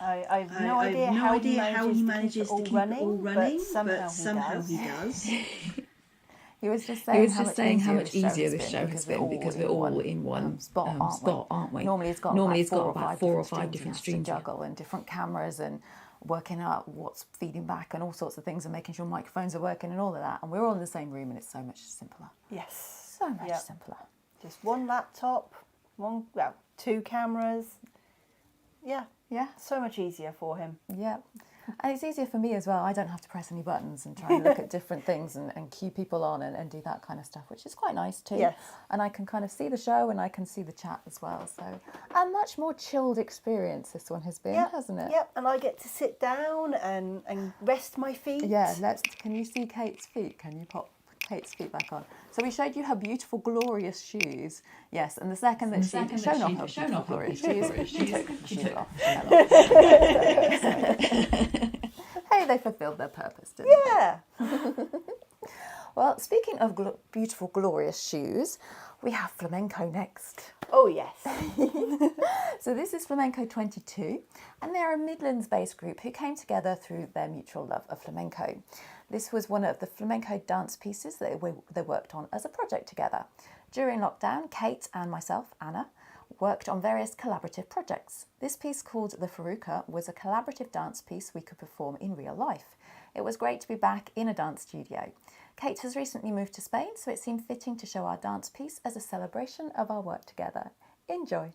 I have no idea how he manages to keep it all running, but somehow he does. He was just saying how much easier this show has been because we're all in one spot, aren't we? Normally it's got about four or five different streams to juggle and different cameras and working out what's feeding back and all sorts of things and making sure microphones are working and all of that. And we're all in the same room and it's so much simpler. Yes. So much simpler. Just one laptop, two cameras. Yeah, so much easier for him. Yeah, and it's easier for me as well. I don't have to press any buttons and try and look at different things and cue people on and do that kind of stuff, which is quite nice too. Yes. And I can kind of see the show and I can see the chat as well. So a much more chilled experience this one has been, hasn't it? Yep, and I get to sit down and rest my feet. Yeah, can you see Kate's feet? Can you pop Kate's feet back on? So we showed you her beautiful, glorious shoes. Yes, and the second that she'd shown off her beautiful, glorious shoes, she took the shoes off. Hey, they fulfilled their purpose, didn't they? Yeah. Well, speaking of beautiful, glorious shoes, we have flamenco next. Oh, yes. So this is Flamenco 22, and they're a Midlands-based group who came together through their mutual love of flamenco. This was one of the flamenco dance pieces that they worked on as a project together. During lockdown, Kate and myself, Anna, worked on various collaborative projects. This piece, called The Faruka, was a collaborative dance piece we could perform in real life. It was great to be back in a dance studio. Kate has recently moved to Spain, so it seemed fitting to show our dance piece as a celebration of our work together. Enjoy.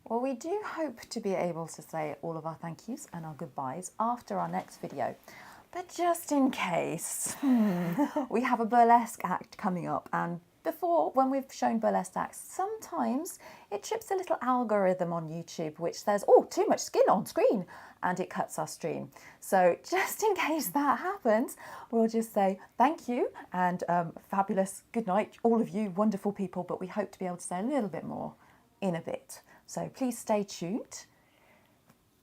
Well, we do hope to be able to say all of our thank yous and our goodbyes after our next video. But just in case, we have a burlesque act coming up, and before, when we've shown burlesque acts, sometimes it trips a little algorithm on YouTube which says, oh, too much skin on screen, and it cuts our stream. So just in case that happens, we'll just say thank you and fabulous good night, all of you wonderful people, but we hope to be able to say a little bit more in a bit. So please stay tuned.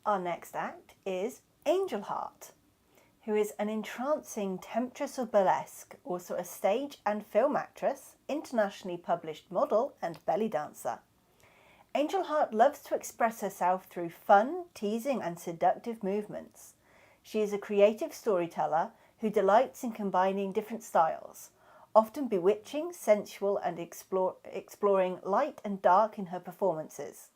Our next act is Angel Heart, who is an entrancing temptress of burlesque, also a stage and film actress, internationally published model and belly dancer. Angel Heart loves to express herself through fun, teasing and seductive movements. She is a creative storyteller who delights in combining different styles, often bewitching, sensual and exploring light and dark in her performances.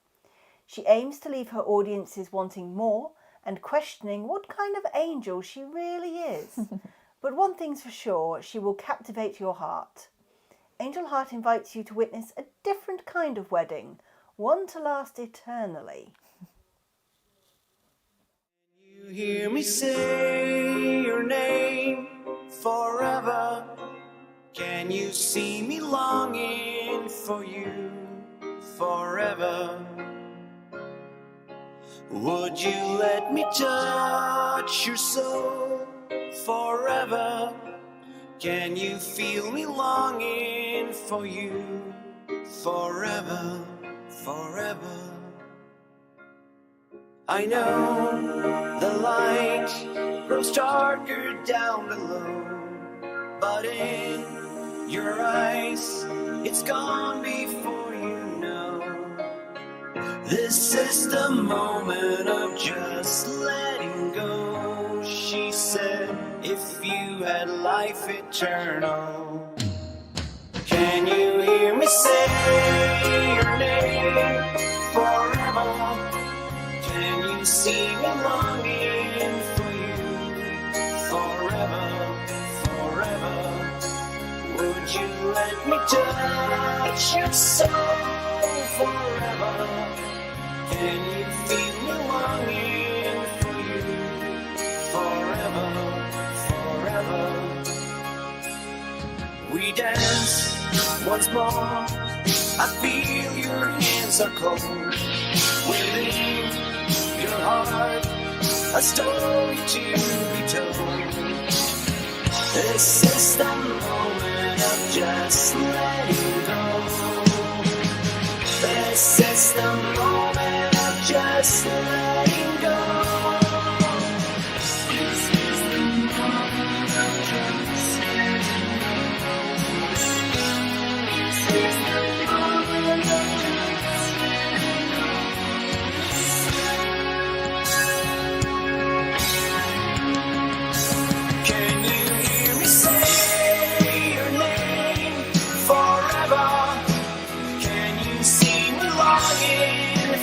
She aims to leave her audiences wanting more and questioning what kind of angel she really is. But one thing's for sure, she will captivate your heart. Angel Heart invites you to witness a different kind of wedding, one to last eternally. You hear me say your name forever. Can you see me longing for you forever? Would you let me touch your soul forever? Can you feel me longing for you forever, forever? I know the light grows darker down below, but in your eyes it's gone before you know. This is the moment of just letting go. She said, if you had life eternal. Can you hear me say your name forever? Can you see me longing for you forever, forever? Would you let me touch your soul forever? Can you feel me longing for you forever, forever? We dance once more. I feel your hands are cold. Within your heart, a story to be told. This is the moment of just letting go. This is the moment of just letting go. This is the moment of just letting go. This is the moment of just letting go. Can you hear me say your name forever? Can you see me longing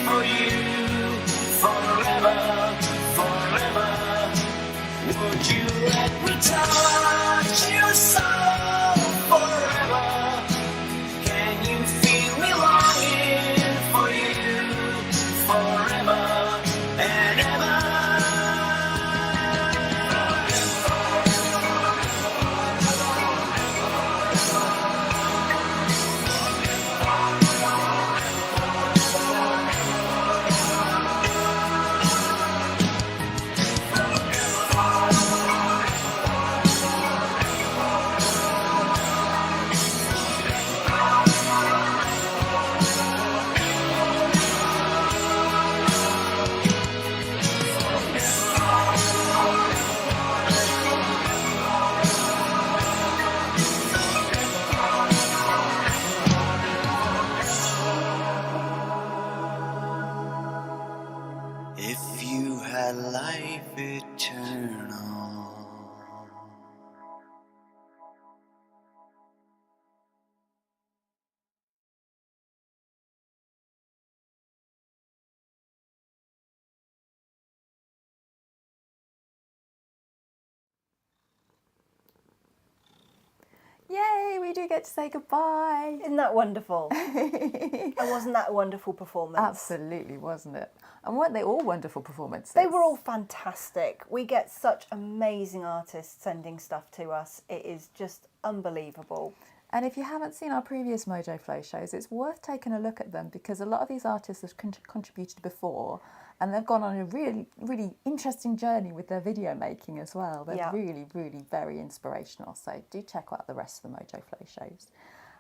finally we do get to say goodbye. Isn't that wonderful? And wasn't that a wonderful performance? Absolutely, wasn't it? And weren't they all wonderful performances? They were all fantastic. We get such amazing artists sending stuff to us. It is just unbelievable. And if you haven't seen our previous Mojo Flow shows, it's worth taking a look at them because a lot of these artists have contributed before and they've gone on a really, really interesting journey with their video making as well. They're really, really very inspirational. So do check out the rest of the Mojo Flow shows.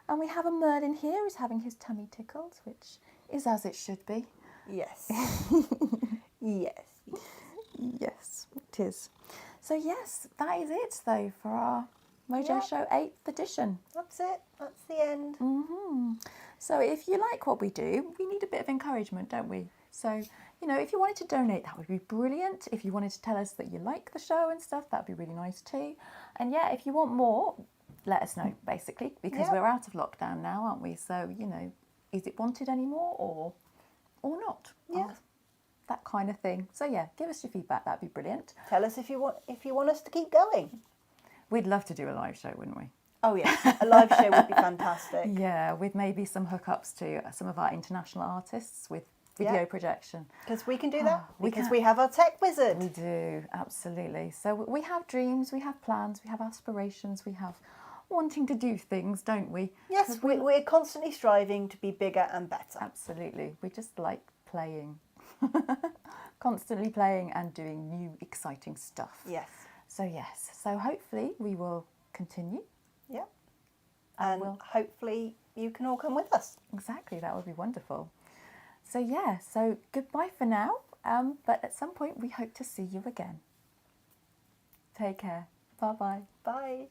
And we have a Merlin here who's having his tummy tickled, which is as it should be. Yes. Yes. Yes, it is. So yes, that is it though for our Mojo Show 8th edition. That's it. That's the end. So if you like what we do, we need a bit of encouragement, don't we? So, you know, if you wanted to donate, that would be brilliant. If you wanted to tell us that you like the show and stuff, that'd be really nice too. And yeah, if you want more, let us know, basically, because we're out of lockdown now, aren't we? So, you know, is it wanted anymore or not? Yeah. That kind of thing. So yeah, give us your feedback. That'd be brilliant. Tell us if you want us to keep going. We'd love to do a live show, wouldn't we? Oh yeah, a live show would be fantastic. Yeah, with maybe some hookups to some of our international artists with video projection. Because we can do that. Because we have our tech wizard. We do, absolutely. So we have dreams, we have plans, we have aspirations, we have wanting to do things, don't we? Yes, we're constantly striving to be bigger and better. Absolutely. We just like playing. Constantly playing and doing new exciting stuff. Yes. So yes, so hopefully we will continue. Yeah. And hopefully you can all come with us. Exactly, that would be wonderful. So yeah, so goodbye for now, but at some point we hope to see you again. Take care. Bye-bye. Bye.